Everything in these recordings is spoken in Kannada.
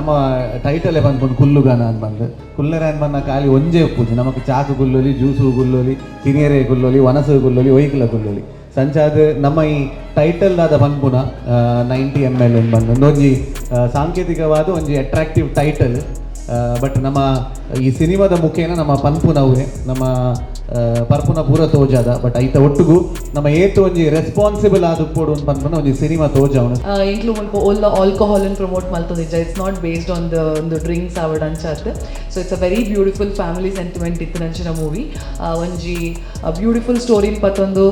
ನಮ್ಮ ಟೈಟಲ್ ಬಂದ್ಕೊಂಡು ಕುಲ್ಲುಗನ ಅಂತ ಬಂದು ಕುಲ್ಲರ ಅಂತ ಬಂದ ಖಾಲಿ ಒಂಜೇ ಉಪ್ಪುಜಿ ನಮಗೆ ಚಾಕು ಗುಲ್ಲೊಲಿ ಜ್ಯೂಸು ಗುಲ್ಲೊಲಿ ತಿನಿಯರೆ ಗುಲ್ಲೊಲಿ ವನಸು ಗುಲ್ಲೊಲಿ ಒಯ್ಕಲ ಗುಲ್ಲೊಲಿ ಸಂಚಾದ ನಮ್ಮ ಈ ಟೈಟಲ್ ಆದ ಬಂದ್ಪುನ 90 ml ಅಂತ ಬಂದು ಒಂಜಿ ಸಾಂಕೇತಿಕವಾದ ಒಂಜಿ ಅಟ್ರಾಕ್ಟಿವ್ ಟೈಟಲ್. ಬಟ್ ನಮ್ಮ ಈ ಸಿನಿಮಾದ ಮುಖೇನ ನಮ್ಮ ಪನ್ಪುನವ್ರೆ ನಮ್ಮ ಪರ್ಪುನ ಪೂರ ತೋಜಾದ ಬಟ್ ಐತ ಒಟ್ಟಿಗೂ ನಮ್ಮ ಏತು ಒಂಜಿ ರೆಸ್ಪಾನ್ಸಿಬಲ್ ಆದ ಉಪ್ಪೋಡು ಅಂತ ಪನ್ಪುನ ಒಂಜಿ ಸಿನಿಮಾ ತೋಜವನು ಇಂಕ್ಲು ಮುಲ್ಪ ಒಲ್ಲ ಆಲ್ಕೋಹಾಲ್ ಅನ್ನು ಪ್ರಮೋಟ್ ಮಲ್ತೊಂದಿಜ್ಜ. It's not based on the drinks ಆವಡ್ ಅಂಚಾತ್. So it's a very beautiful family sentiment ಇತ್ತಿನಂಚಿನ ಮೂವಿ. ಒಂಜಿ ಬ್ಯೂಟಿಫುಲ್ ಸ್ಟೋರಿನ ಪತ್ತೊಂದು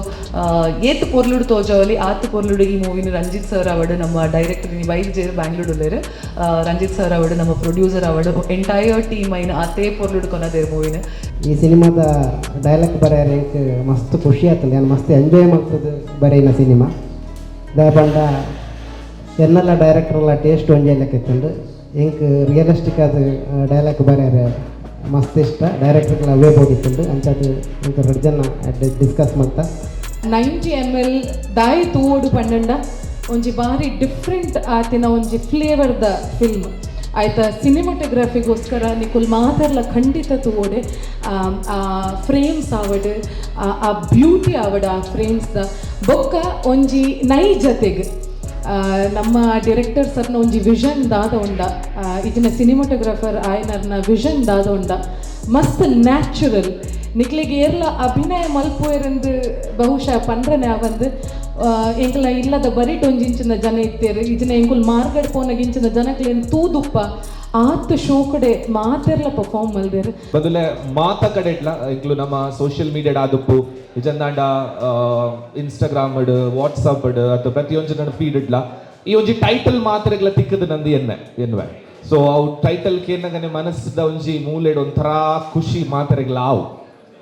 ಏತ್ ಪೊರ್ಲುಡು ತೋಜವಲಿ ಆತ್ ಪೊರ್ಲುಡು ಈ ಮೂವಿನ ರಂಜಿತ್ ಸರ್ ಅವಡು ನಮ್ಮ ಡೈರೆಕ್ಟರ್ ನೀ ವೈಫ್ ಜೇರು ಬ್ಯಾಂಗ್ಳೂರು ಉಳ್ಳೇರು. ರಂಜಿತ್ ಸರ್ ಅವಡು ನಮ್ಮ ಪ್ರೊಡ್ಯೂಸರ್ ಅವಡು ಎಂಟೈರ್ ಟೀಮ್ ಐನ ಆತೇ ಪೊರ್ಲುಡು ಕೊನದೇರು ಮೂವಿನ. ಈ ಸಿನಿಮಾದ ಡೈಲಾಗ್ ಬರೆಯರೆ ಮಸ್ತ್ ಖುಷಿ ಆಗ್ತದೆ, ನಾನು ಮಸ್ತ್ ಎಂಜಾಯ್ ಮಾಡ್ತದೆ ಬರೆಯಿನ ಸಿನಿಮಾ. ದಯಪಂಡ ಎನ್ನೆಲ್ಲ ಡೈರೆಕ್ಟರ್ಲ ಟೇಸ್ಟ್ ಒಂಜೇಲಕ್ಕೆ ಇತ್ತುಂಡು ಎಂಕ್ ರಿಯಲಿಸ್ಟಿಕ್ ಆದ ಡೈಲಾಗ್ ಬರೆಯರೆ ಮಸ್ತ್ ಇಷ್ಟ. ಡೈರೆಕ್ಟರ್ಗಳ ಅವೇ ಹೋಗಿತ್ತುಂಡು ಅಂಚದು ಎಂಕ್ 2 ಜನ ಡಿಸ್ಕಸ್ ಮಾಡ್ತಾ 90 ml ದಾಯಿ ತೂವೋಡು ಪಂಡ ಒಂಜಿ ಬಾರಿ ಡಿಫ್ರೆಂಟ್ ಆತಿನ ಒಂಜಿ ಫ್ಲೇವರ್ದ ಫಿಲ್ಮ್ ಆಯ್ತಾ. ಸಿನಿಮಾಟೋಗ್ರಫಿಗೋಸ್ಕರ ನಿಕುಲ್ ಮಾತಾಡ್ಲ ಖಂಡಿತ ತೂವೋಡೆ ಫ್ರೇಮ್ಸ್ ಆವಡು ಆ ಬ್ಯೂಟಿ ಆವಡು ಆ ಫ್ರೇಮ್ಸ್ದ ಬೊಕ್ಕ ಒಂಜಿ ನೈಜತೆಗೆ ನಮ್ಮ ಡಿರೆಕ್ಟರ್ ಸರ್ನ ಒಂಜಿ ವಿಷನ್ ದಾದ ಉಂಡ ಇದನ್ನ ಸಿನಿಮಾಟೋಗ್ರಾಫರ್ ಆಯ್ನರ್ನ ವಿಷನ್ ದಾದ ಉಂಡ ಮಸ್ತ್ ನ್ಯಾಚುರಲ್ ನಿಕ್ಲಿಗೆ ಏರ್ಲ ಅಭಿನಯ ಮಲ್ಪುವೆರೆಂದು ಬಹುಶಃ ಪಂಡ್ರನೆ ಅವಂದು ಎಂಕಲ ಇಲ್ಲದ ಬರಿಟ್ ಒಂಜಿಂಚಿನ ಜನ ಇತ್ತೇರು ಇದನ್ನ ಎಂಕುಲ್ ಮಾರ್ಗಡ್ ಪೋನಗಿಂಚಿನ ಜನಕ್ಲೇನು ತೂದುಪ್ಪ ಆತ್ ಶೋ ಕಡೆ ಮಾತೆರ್ಲ ಪರ್ಫಾರ್ಮ್ ಮಲ್ದೇರು ಬದಲೇ ಮಾತ ಕಡೆ ಇಟ್ಲ ಇಂಕ್ಲು ನಮ್ಮ ಸೋಷಿಯಲ್ ಮೀಡಿಯಾಡ್ ಆದುಪ್ಪು ಇಜಂದಾಂಡ ಇನ್ಸ್ಟಾಗ್ರಾಮ್ ವಾಟ್ಸಪ್ ಅಥವಾ ಪ್ರತಿಯೊಂದು ಫೀಡ್ ಇಡ್ಲ ಈ ಒಂಜಿ ಟೈಟಲ್ ಮಾತ್ರೆಗ್ಲ ತಿಕ್ಕದ ನಂದು ಎನ್ವೆ. ಸೊ ಅವು ಟೈಟಲ್ ಕೇನಗನೆ ಮನಸ್ಸದ ಒಂಜಿ ಮೂಲೆಡ್ ಒಂಥರ ಖುಷಿ ಮಾತ್ರೆಗ್ಲ ಆವು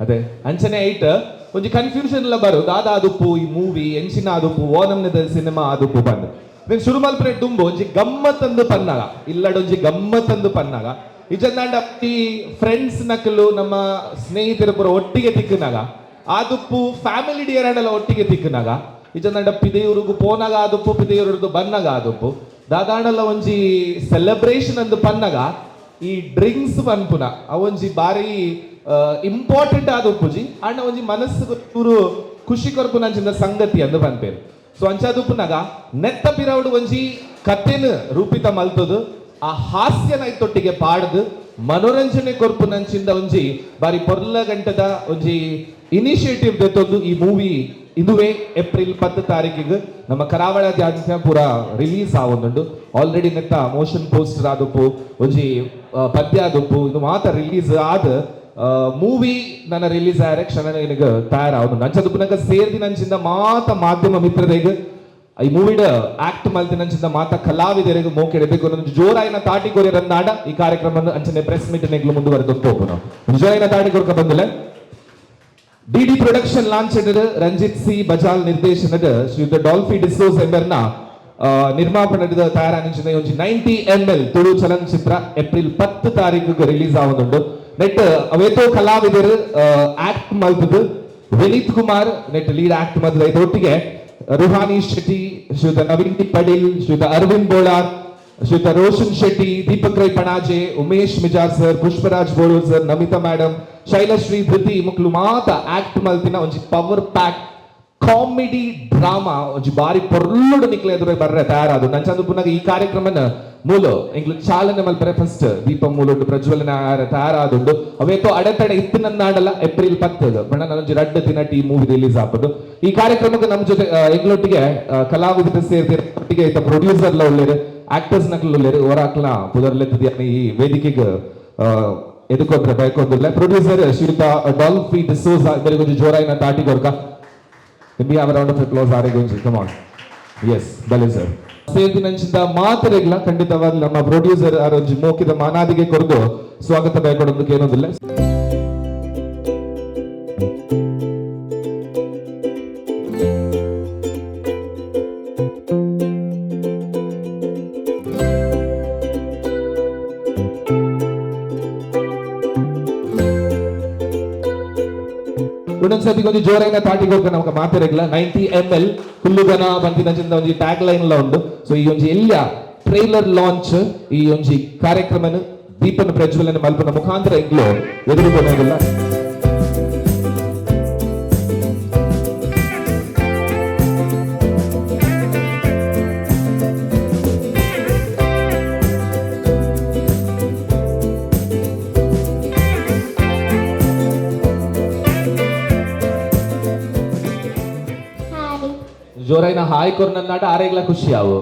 ಅದೇ ಅಂಚನೆ ಐಟ್ ಒಂಜಿ ಕನ್ಫ್ಯೂಷನ್ ಎಲ್ಲ ಬರು ದಾದ ಆದುಪ್ಪು ಈ ಮೂವಿ ಎಂಚಿನ ಆದುಪ್ಪು ಓನಮ್ನದ ಸಿನಿಮಾ ಆದುಪ್ಪು ಬಂದು ನೀನು ಶುರು ಮಲ್ಪನೆ ತುಂಬು ಒಂಜಿ ಗಮ್ಮತ್ತಂದು ಪನ್ನಾಗ ಇಲ್ಲಡೊಂಜಿ ಗಮ್ಮತ್ತಂದು ಪನ್ನಾಗ ಇಜಂದಾಂಡ ಈ ಫ್ರೆಂಡ್ಸ್ ನಕಲು ನಮ್ಮ ಸ್ನೇಹಿತರ ಪುರ ಒಟ್ಟಿಗೆ ತಿಕ್ಕನಾಗ ಆದುಪ್ಪು ಫ್ಯಾಮಿಲಿ ಡಿಯರ್ ಎಲ್ಲ ಒಟ್ಟಿಗೆ ತಿಕ್ಕನಾಗ ಇಜಂದಾಂಡ ಪಿದೆಯೂರಿಗೂ ಪೋನಾಗ ಆದುಪ್ಪು ಪಿದೆಯೂರದು ಬನ್ನಾಗ ಆದುಪ್ಪು ದಾದಾಂಡಲ್ಲ ಒಂಜಿ ಸೆಲೆಬ್ರೇಷನ್ ಅಂದು ಪನ್ನಾಗ ಈ ಡ್ರಿಂಕ್ಸ್ ಪನ್ಪುನ ಅವೊಂಜಿ ಬಾರಿ ಇಂಪಾರ್ಟೆಂಟ್ ಆದ ಉಪ್ಪುಜಿ ಅಣ್ಣ ಒಂಜಿ ಮನಸ್ಸು ಚೂರು ಖುಷಿ ಕೊರ್ಪುನ ಅಂಚಿನ ಸಂಗತಿ ಅಂದು ಪನ್ಪೇರು. ಸೊ ಅಂಚಾದುಪ್ಪುನಾಗ ನೆತ್ತ ಪಿರವಡು ಒಂಜಿ ಕಥೆನ ರೂಪಿತ ಮಲ್ತದು ಆ ಹಾಸ್ಯನ ಐತೊಟ್ಟಿಗೆ ಪಾಡ್ದು ಮನೋರಂಜನೆ ಕೊರ್ಪುನಂಚಿಂದ ಒಂಜಿ ಬಾರಿ ಪೊರ್ಲ ಗಂಟದ ಒಂಜಿ ಇನಿಷಿಯೇಟಿವ್ ದೆತ್ತೊಂದು ಈ ಮೂವಿ ಇದುವೇ ಏಪ್ರಿಲ್ 10 ತಾರೀಕಿಗೆ ನಮ್ಮ ಕರಾವಳದಾದ್ಯಂತ ಪೂರ ರಿಲೀಸ್ ಆವೊಂದುಂಡು. ಆಲ್ರೆಡಿ ನೆತ್ತ ಮೋಷನ್ ಪೋಸ್ಟರ್ ಆದುಪ್ಪು ಒಂಜಿ ಪದ್ಯ ಆದುಪ್ಪು ಇದು ಮಾತ್ರ ರಿಲೀಸ್ ಆದ ಮೂವಿ ನನ್ನ ರಿಲೀಸ್ ಆಯ್ರೆ ಕ್ಷಣ ನಿನಗೆ ತಯಾರಾವನು ನಂಚದುಪ್ಪನಾಗ ಸೇರ್ದಿನಂಚಿಂದ ಮಾತ ಮಾಧ್ಯಮ ಮಿತ್ರರಿಗೆ ಈ ಮೂವಿಡ ಆಕ್ಟ್ ಮಲ್ತಿನಂಚಿಂದ ಮಾತ ಕಲಾವಿದರಿಗೆ ಮೋಕೆಡಬೇಕು ಅನ್ನೋ ಜೋರಾಯಿನ ತಾಟಿಕೋರಿ ರನ್ನಾಡ ಈ ಕಾರ್ಯಕ್ರಮ ಅಂಚನೆ ಪ್ರೆಸ್ ಮೀಟ್ ನೆಗ್ಲು ಮುಂದುವರೆದು ಹೋಗು ನಾವು ಜೋರಾಯಿನ ತಾಟಿಕೋರ್ಕ ಬಂದಿಲ್ಲ. DD production launch Ranjit C Bajal ನಿರ್ದೇಶನದ ಶ್ರೀಯುತ ಡಾಲ್ಫಿ ಡಿಸೋಸ್ ಎಂಬರ್ನ ನಿರ್ಮಾಪನದ ತಯಾರಾನಿಂಚಿನ ಒಂಜಿ 90 ml ತುಳು ಚಲನಚಿತ್ರ ಏಪ್ರಿಲ್ 10 ತಾರೀಕಿಗೆ ರಿಲೀಸ್ ಆವೊಂದುಂಡು. ನೆಟ್ ಅವೇತೋ ಕಲಾವಿದರು ಆಕ್ಟ್ ಮಲ್ತದು ವಿನೀತ್ ಕುಮಾರ್ ನೆಟ್ ಲೀಡ್ ಆಕ್ಟ್ ಮಲ್ತದ ಇದರೊಟ್ಟಿಗೆ ರುಹಾನಿ ಶೆಟ್ಟಿ, ಶ್ರೀಯುತ ನವೀನ್ ಪಡೀಲ್, ಶ್ರೀಯುತ Arvind Bolar, Shriyuta Roshan Shetty, Deepak Rai Panaje, Umesh Mijar sir, Pushparaj Bolur sir, Namitha madam, Shailashree Dhriti ಮುಕ್ಲು ಮಾತ ಆಕ್ಟ್ ಮಲ್ತಿನ ಒಂಜಿ ಪವರ್ ಪ್ಯಾಕ್ ಕಾಮಿಡಿ ಡ್ರಾಮಾ ಒಂಜಿ ಬಾರಿ ಪೊರ್ಲುಡು ನಿಕ್ಲೆ ಎದುರು ಬರ್ರೆ ತಯಾರಾದು ನಂಚಂದುಪ್ಪುನಾಗ ಈ ಕಾರ್ಯಕ್ರಮನ ಮೂಲು ಇಂಗ್ಲು ಚಾಲನೆ ಮಲ್ಪರೆ ಫಸ್ಟ್ ದೀಪ ಮೂಲುಂಡು ಪ್ರಜ್ವಲನ ತಯಾರಾದುಂಡು ಅವೇತೋ ಅಡೆತಡೆ ಇತ್ತಿನನ್ನಾಡಲ್ಲ ಏಪ್ರಿಲ್ 10 ಬಣ್ಣ ನನಂಜಿ 2 ದಿನ ಈ ಮೂವಿ ರಿಲೀಸ್ ಆಪದು. ಈ ಕಾರ್ಯಕ್ರಮಕ್ಕೆ ನಮ್ಮ ಜೊತೆ ಎಂಗ್ಲೊಟ್ಟಿಗೆ ಕಲಾವಿದರು ಸೇರ್ತಿರೊಟ್ಟಿಗೆ ಈತ ಪ್ರೊಡ್ಯೂಸರ್ಲ ಒಳ್ಳೆರು ಆಕ್ಟರ್ಸ್ ನಕ್ಲು ಒಳ್ಳೆರು ಓರಾಕ್ಲ ಪುದರ್ಲೆತ್ತಿದ ಈ ವೇದಿಕೆಗೆ ಎದುಕೊಟ್ರೆ ಬಯಕೊಂದಿಲ್ಲ. ಪ್ರೊಡ್ಯೂಸರ್ ಶ್ರೀಯುತ Dolphy D'Souza ಇವರಿಗೊಂದು ಜೋರಾಯಿನ ತಾಟಿ ಕೊರ್ಕ. Can we have a round of applause? Come on. Yes, Bale sir. ಸೇರ್ದಿನಂಚಿಂದ ಮಾತರೆಗ್ಲ ಖಂಡಿತವಾಗ್ಲೂ ನಮ್ಮ ಪ್ರೊಡ್ಯೂಸರ್ ಆರೋಜಿ ಮೋಕಿದ ಮಾನಾದಿಗೆ ಕೊರದು ಸ್ವಾಗತ ಬಯಕೊಡೋದಕ್ಕೆ ಏನೋದಿಲ್ಲ. ಒಂದೊಂದ್ಸತಿ ಒಂದು ಜೋರಾಯಿನ ತಾಟಿಗೆ ಹೋಗ ನಮಗೆ ಮಾತಾಡಲ್ಲ 90 ml ಕುಲ್ಲುಗನ ಬಂದಿನ ಚಿಂದ ಒಂದು ಟ್ಯಾಗ್ ಲೈನ್ ಎಲ್ಲ ಉಂಟು. ಸೊ ಈ ಒಂದು ಎಲ್ಲ ಟ್ರೈಲರ್ ಲಾಂಚ್ ಈ ಒಂಜಿ ಕಾರ್ಯಕ್ರಮನ ದೀಪನ ಪ್ರಜ್ವಲನ ಮಲ್ಪನ ಮುಖಾಂತರ ಇಂಗ್ಲು ಎದುರುಗೊಳ್ಳೋದಿಲ್ಲ. ಜೋರೈನ ಹಾಯ್ ಕೊರ್ನನ್ನಾಟ ಆರೆಗ್ಲ ಖುಷಿ ಆವು.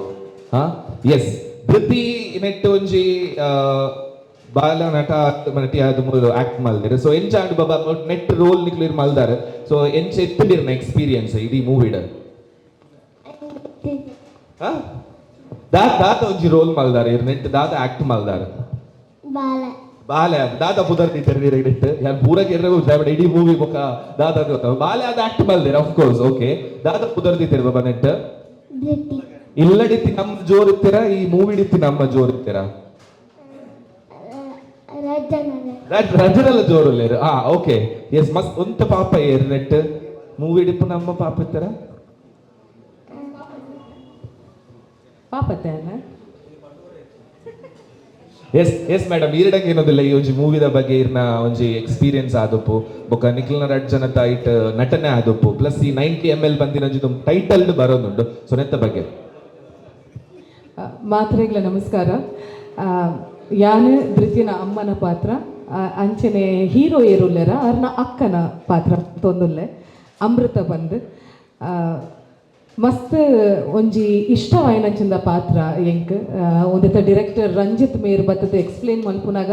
ಹಾ ಎಸ್ ಧೃತಿ ನೆಟ್ ಒಂಜಿ ಬಾಲ ನಟ ನಟಿ ಆದ ಮೂಲು ಆಕ್ಟ್ ಮಲ್ದಿರ. ಸೊ ಎಂಚ ಆಂಡ್ ಬಾಬಾ ನೆಟ್ ರೋಲ್ ನಿಕ್ಲಿರ್ ಮಲ್ದಾರ. ಸೊ ಎಂಚ ಎತ್ತುಡಿರ್ನ ಎಕ್ಸ್ಪೀರಿಯನ್ಸ್ ಇಡೀ ಮೂವಿಡ ದಾತ ಒಂಜಿ ರೋಲ್ ಮಲ್ದಾರ ಇರ್ ನೆಟ್ ದಾತ ಆಕ್ಟ್ ಮಲ್ದಾರ ಬಾಲೆ ದಾದ ಪುದರ್ ತಿರ್ದಿರ ಇಡಿಟ್ಟು ಯಾನ್ ಪೂರ ಕೆರ್ರೆ ಬಟ್ ಇಡೀ ಮೂವಿ ಬೊಕ ದಾದ ಬಾಲೆ ಅದ ಆಕ್ಟ್ ಮಲ್ದಿರ ಆಫ್ ಕೋರ್ಸ್. ಓಕೆ ದಾದ ಪುದರ್ ತಿರ್ದಿರ ಬಾಬಾ ನೆಟ್ ಇಲ್ಲಡಿತ್ತಿ ನಮ್ಮ ಜೋರ್ ಇತ್ತೀರ ಈ ಮೂವಿ ಇಡಿತ್ತಿ ನಮ್ಮ ಜೋರ್ ಇತ್ತೀರ ರಜನಲ್ಲ ಜೋರು ಲೇರು. ಓಕೆ ಎಸ್ ಮಸ್ತ್ ಒಂತ ಪಾಪ ಏರ್ ನೆಟ್ ಮೂವಿ ಇಡಿಪ್ಪು ನಮ್ಮ ಪಾಪ ಇತ್ತೀರ ಪಾಪತ್ತೇನ. ಎಸ್ ಎಸ್ ಮೇಡಮ್ ಈರಡಂಗೆ ಏನೋದಿಲ್ಲ ಈ ಒಂಜಿ ಮೂವಿದ ಬಗ್ಗೆ ಇರ್ನ ಒಂಜಿ ಎಕ್ಸ್ಪೀರಿಯನ್ಸ್ ಆದಪ್ಪು ಬೊಕ ನಿಖಿಲ್ನ ರಡ್ಜನತ ಇಟ್ ನಟನೆ ಆದಪ್ಪು ಪ್ಲಸ್ ಈ 90 ml ಬಂದಿನ ಟೈಟಲ್ ಬರೋದುಂಡು. ಸೊ ನೆತ್ತ ಬಗ್ಗೆ ಮಾತ್ರೆಗ್ಲ ನಮಸ್ಕಾರ. ಯಾನು ಧೃತಿನ ಅಮ್ಮನ ಪಾತ್ರ ಅಂಚನೆ ಹೀರೋ ಏರುಲ್ಲೆರ ಅವ್ರನ್ನ ಅಕ್ಕನ ಪಾತ್ರ ತೊಂದುಲ್ಲೆ ಅಮೃತ ಬಂದು ಮಸ್ತ್ ಒಂಜಿ ಇಷ್ಟವಾಯಿನಂಚಿಂದ ಪಾತ್ರ ಎಂಕ್ ಒಂದಿತ್ತ ಡೈರೆಕ್ಟರ್ ರಂಜಿತ್ ಮೇರ್ ಬತ್ತದ ಎಕ್ಸ್ಪ್ಲೇನ್ ಮಲ್ಪುನಾಗ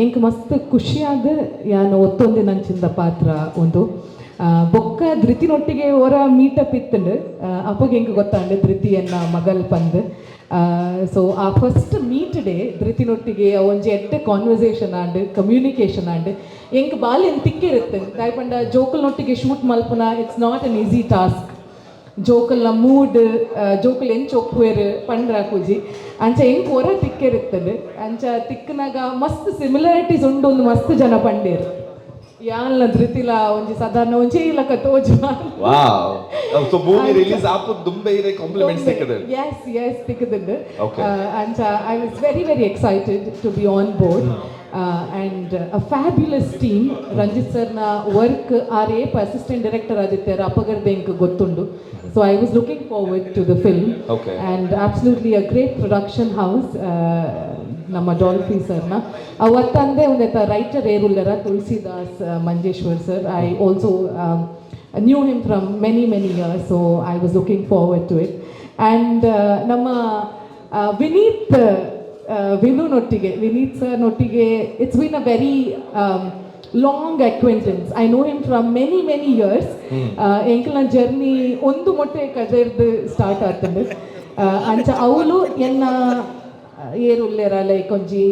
ಎಂಕ್ ಮಸ್ತ್ ಖುಷಿಯಾದ ಯಾನು ಒತ್ತೊಂದಿನಂಚಿಂದ ಪಾತ್ರ ಒಂದು ಬೊಕ್ಕ ಧೃತಿನೊಟ್ಟಿಗೆ ಅವರ ಮೀಟಪ್ ಇತ್ತಂಡು ಅಪ್ಪಗೆ ಎಂಕ್ ಗೊತ್ತಾಂಡು ಧೃತಿಯನ್ನ ಮಗಲ್ ಪಂದು. ಸೊ ಆ ಫಸ್ಟ್ ಮೀಟ್ ಡೇ ಧೃತಿನೊಟ್ಟಿಗೆ ಒಂಜಿ ಎಡ್ಡೆ ಕಾನ್ವರ್ಸೇಷನ್ ಆಂಡ್ ಕಮ್ಯುನಿಕೇಷನ್ ಆಂಡ್ ಎಂಕ್ ಬಾಲ್ಯನ್ ತಿಕ್ಕಿರುತ್ತೆ ದಾಯ್ಪಂಡ ಜೋಕಲ್ನೊಟ್ಟಿಗೆ ಶೂಟ್ ಮಲ್ಪುನ it's not an easy task. ಜೋಕಲ್ನ ಮೂಡ್ ಜೋಕಲ್ ಎಂಚ ಒಪ್ಪುವೆರು ಪಂಡ್ರ ಕೂಜಿ ಅಂಚ ಎಂಕ್ ಹೊರ ತಿಕ್ಕಿರುತ್ತದೆ ಅಂಚ ತಿಕ್ಕನಾಗ ಮಸ್ತ್ ಸಿಮಿಲಾರಿಟೀಸ್ ಉಂಡು ಒಂದು ಮಸ್ತ್ ಜನ ಪಂಡೇರು ಯಾನ್ಲ ಧೃತಿಲ ಒಂಜಿ ಸಾಧಾರಣ ಒಂಜಿ ಇಲಕ ತೋಜು. ವಾವ್ ಸೊ ಮೂವಿ ರಿಲೀಸ್ ಆಪು ದುಂಬೆ ಇರೆ ಕಾಂಪ್ಲಿಮೆಂಟ್ಸ್ ಸಿಕ್ಕದೆ. yes ತಿಕ್ಕದೆ ಅಂಚ I was very excited to be on board and a fabulous team. Ranjith ಸರ್ನ ವರ್ಕ್ ಆರೇಪ್ ಅಸಿಸ್ಟೆಂಟ್ ಡೈರೆಕ್ಟರ್ ಆದಿತ್ಯರ ಅಪಗರ್ದೆಂಕ್ ಗೊತ್ತುಂಡು. So I was looking forward to the film. Okay. And absolutely a great production house. ನಮ್ಮ ಡಾಲ್ಫಿ ಸರ್ನ ಅವತ್ತಂದೆ ಒಂದೆತ್ತ ರೈಟರ್ ಏರುಲ್ಲರ Tulasidas Manjeshwar sir. I also knew him from many years, so I was looking forward to it. And ನಮ್ಮ ವಿನೀತ್ ವಿನೀತ್ ಸರ್ ನೊಟ್ಟಿಗೆ it's been a very long acquaintance. I know him from many years. ಎಂಕಲ್ನ ಜರ್ನಿ ಒಂದು ಮೊಟ್ಟೆ ಕಜರ್ದು ಸ್ಟಾರ್ಟ್ ಆಗ್ತದೆ ಅಂಚ ಅವಳು ಎನ್ನ ಏರುಲ್ಲೆರ ಲೈಕ್ ಒಂಜಿ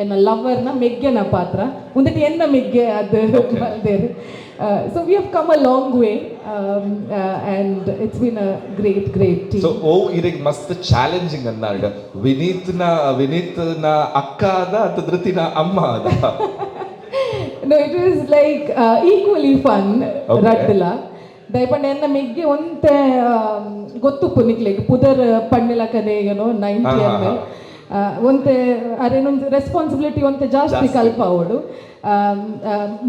ಎನ್ನ ಲವರ್ನ ಮೆಗ್ಗೆನ ಪಾತ್ರ ಒಂದಿಟ್ಟು ಎನ್ನ ಮೆಗ್ಗೆ ಅದು ಬಲ್ದೇರು. So we have come a long way and it's been a great team. So ಇರಿಗೆ ಮಸ್ತ್ ಚಾಲೆಂಜಿಂಗ್ ಅನ್ನಾರ್ಡ ವಿನೀತ್ನ ಅಕ್ಕ ಅದ ಅಥವಾ ಧೃತಿನ ಅಮ್ಮ ಅದ? No, it was like equally fun. ರಡ್ಲ ದಯಪಂಡ ಎನ್ನ ಮೆಗ್ಗೆ ಒಂತೆ ಗೊತ್ತುಪ್ಪು ನಿಕ್ಲೆಗ್ ಪುದರ್ ಪಣ್ಣೆಲ ಕದೆ ಏನೋ 90 ml ಒಂತೆ ಅರೇನೊಂದು ರೆಸ್ಪಾನ್ಸಿಬಿಲಿಟಿ ಒಂತೆ ಜಾಸ್ತಿ ಕಲ್ಪ ಅವಡು.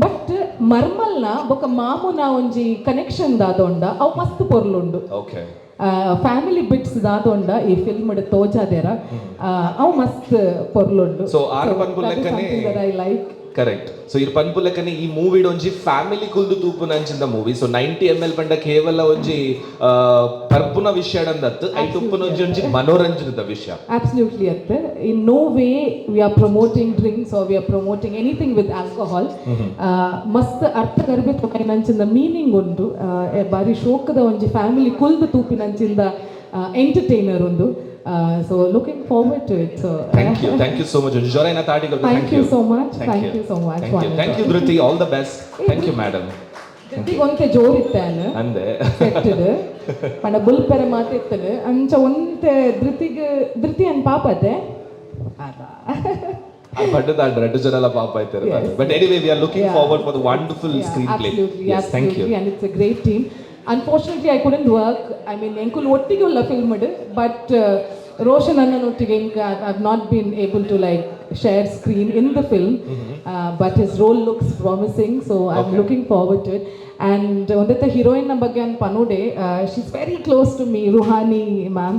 ಬಟ್ ಮರ್ಮಲ್ನ ಬೊಕ ಮಾಮುನ ಒಂಜಿ ಕನೆಕ್ಷನ್ ದಾದೊಂಡ ಅವು ಮಸ್ತ್ ಪೊರ್ಲುಂಡು. ಫ್ಯಾಮಿಲಿ ಬಿಟ್ಸ್ ದಾದೊಂಡ ಈ ಫಿಲ್ಮ್ ತೋಜಾದೇರ ಅವು ಮಸ್ತ್ ಪೊರ್ಲುಂಡು. ಸೊ ಆರ್ ಪನ್ಪುಲೆಕ್ಕನೆ ಐ ಲೈಕ್ ಕರೆಕ್ಟ್. ಸೊ ಇರ್ ಪನ್ಪುಲೆಕ್ಕನೆ ಈ ಮೂವಿ ಒಂಜಿ ಫ್ಯಾಮಿಲಿ ಕುಲ್ದು ತೂಪುನ ಅಂಚಿಂದ ಮೂವಿ. ಸೊ 90 ml ಪಂಡ ಕೇವಲ ಒಂಜಿ ಪರ್ಪುನ ವಿಷಯ ಅಂದತ್ತು ಐ ತುಪ್ಪುನ ಒಂಜಿ ಮನೋರಂಜನದ ವಿಷಯ. Absolutely ಅತ್ತೆ. In no way we are promoting drinks or we are promoting anything with alcohol. ಮಸ್ತ್ ಅರ್ಥ ಗರ್ಭಿತ ನಂಚಿಂದ ಮೀನಿಂಗ್ ಉಂಟು. ಬಾರಿ ಶೋಕದ ಒಂಜಿ ಫ್ಯಾಮಿಲಿ ಕುಲ್ದು ತೂಪಿನಂಚಿಂದ ಎಂಟರ್ಟೈನರ್ ಉಂಟು. So looking forward to it. So thank you so much. Jorena Tadigal, thank you so much. Thank you so much. Thank you Dhruti, all the best. Thank you madam. Dhruti onte ಜೋರ್ ಇತ್ತಾನೆ ಅಂದೆ ಸೆಟ್ಟೆಡ್ ಪಂಡ ಬುಲ್ಪೆರೆ ಮಾತಿತ್ತನೆ ಅಂಚ ಒಂತೆ ಧೃತಿ ಅನ್ ಪಾಪತೆ ಅದ ಬಟ್ ರೆಡ್ ಜನಲ ಪಾಪ ಐತಾರೆ. But anyway we are looking forward for the wonderful screenplay. Absolutely. Thank you. And it's a great team. Unfortunately I couldn't work I mean ಎಂಕುಲ್ ಒಟ್ಟಿಗೆ ಉಳ್ಳ ಫಿಲ್ಮ್ ಬಟ್ ರೋಷನ್ ಅನ್ನನೊಟ್ಟಿಗೆ I have not been able to like share screen in the film, but his role looks promising, so I'm looking forward to it. And ondata heroine na bagge an panude, she's very close to me, Ruhani ma'am,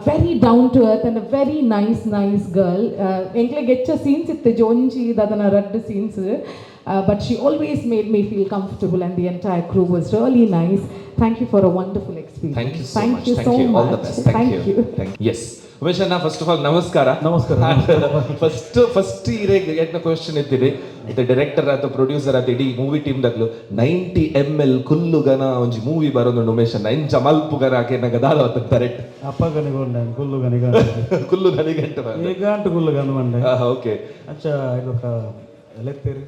very down to earth and a very nice girl. Enkle getcha scenes itte jonji dadana radde scenes, but she always made me feel comfortable, and the entire crew was really nice. Thank you for a wonderful experience. Thank you so Thank much. you Thank so you. much. All the best. Thank you. Yes. Umesh Anna, first of all, namaskara. ನಮಸ್ಕಾರ. ಫಸ್ಟ್ ಇರೆಗ್ ಎಟ್ನ ಕ್ವೆಶ್ಚನ್ ಇತ್ತಿದೆ ದ ಡೈರೆಕ್ಟರ್ ಅಥವಾ ಪ್ರೊಡ್ಯೂಸರ್ ಅಥವಾ ಇಡೀ ಮೂವಿ ಟೀಮ್ ದಗ್ಲು 90 ml ಕುಲ್ಲು ಗನ ಒಂಜಿ ಮೂವಿ ಬರೋದು ಉಮೇಶ್ ಅಣ್ಣ ಎಂಚ ಮಲ್ಪು ಗನ ಆಕೆ ಗದಾಲ ಅಂತಾರೆ ಅಪ್ಪ ಗನಿಗೊಂಡ ಕುಲ್ಲು ಗನಿಗ ಕುಲ್ಲು ಗನಿಗಂಟ ಏಗಾಂಟು ಕುಲ್ಲು ಗನ ಮಂಡೆ ಓಕೆ ಅಂಚ ಇದೊಕ ಲೆತ್ತೇರಿ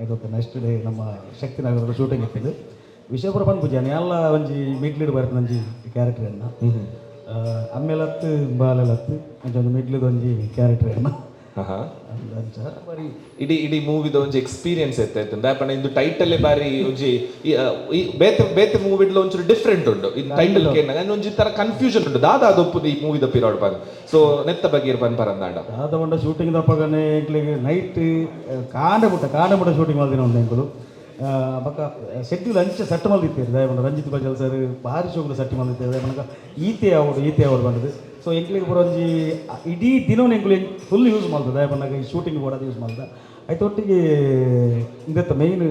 ಇದೊಕ ನೆಕ್ಸ್ಟ್ ಡೇ ನಮ್ಮ ಶಕ್ತಿನಗರದ ಶೂಟಿಂಗ್ ಇತ್ತಿದ್ದು ವಿಷಯಪುರ ಬಂದು ಪೂಜಾನೆ ಎಲ್ಲ ಒಂಜಿ ಮಿಡ್ಲಿಡ್ ಬರ್ತದೆ ಒಂಜಿ ಕ್ಯಾರೆಕ್ಟರ್ ಅನ್ನ ಅಮ್ಮೆಲತ್ತು ಬಾಲೆಲತ್ತು ಅಂಚ ಒಂದು ಮಿಡ್ಲಿದ ಒಂಜಿ ಕ್ಯಾರೆಕ್ಟರ್ ಅನ್ನ ಅಂಚ ಬರೀ ಇಡೀ ಮೂವಿದ ಒಂಜಿ ಎಕ್ಸ್ಪೀರಿಯನ್ಸ್ ಎತ್ತೈತೆ ದಾಪಣ ಇಂದು ಟೈಟಲ್ ಬಾರಿ ಒಂಜಿ ಬೇತೆ ಮೂವಿಡ್ಲ ಒಂಚೂರು ಡಿಫ್ರೆಂಟ್ ಉಂಡು ಇದು ಟೈಟಲ್ ಕೇನ ಒಂಜಿ ತರ ಕನ್ಫ್ಯೂಷನ್ ಉಂಡು ದಾದ ಅದೊಪ್ಪುದು ಈ ಮೂವಿದ ಪಿರಿಯಡ್ ಬಂದು ಸೊ ನೆತ್ತ ಬಗ್ಗೆ ಇರ್ಬನ್ ಪರಂದಾಂಡ ದಾದ ಬಂಡ ಶೂಟಿಂಗ್ ದಪ್ಪಗನೆ ಎಂಕ್ಲಿಗೆ ನೈಟ್ ಕಾಂಡೆ ಮುಟ್ಟ ಶೂಟಿಂಗ್ ಮಾಡಿದಿನ ಉಂಡು ಎಂಕುಲು ಬಕ್ಕ ಶೆಡ್ಯೂಲ್ ಅಂಚೆ ಸೆಟ್ ಮಲ್ದಿತ್ತೇರಿ ದಯಮಂಡ ರಂಜಿತ್ ಬಜಲ್ ಸರ್ ಭಾರಿ ಶೋಗ್ಲು ಸೆಟ್ ಮಲ್ದಿತ್ತೇವೆ ದಯಮಂಡ ಈತೆ ಅವರು ಬಂದದ್ದು ಸೊ ಎಂಕ್ಲಿಗೆ ಬರೋ ಒಂಜಿ ಇಡೀ ದಿನವನ್ನು ಎಂಕ್ಲು ಫುಲ್ ಯೂಸ್ ಮಾಡ್ತದೆ ದಯಮಂಡಾಗ ಈ ಶೂಟಿಂಗ್ ಕೂಡ ಯೂಸ್ ಮಾಡ್ದ ಆಯ್ತು ಒಟ್ಟಿಗೆ ಇದತ್ತ ಮೇಯ್ನ್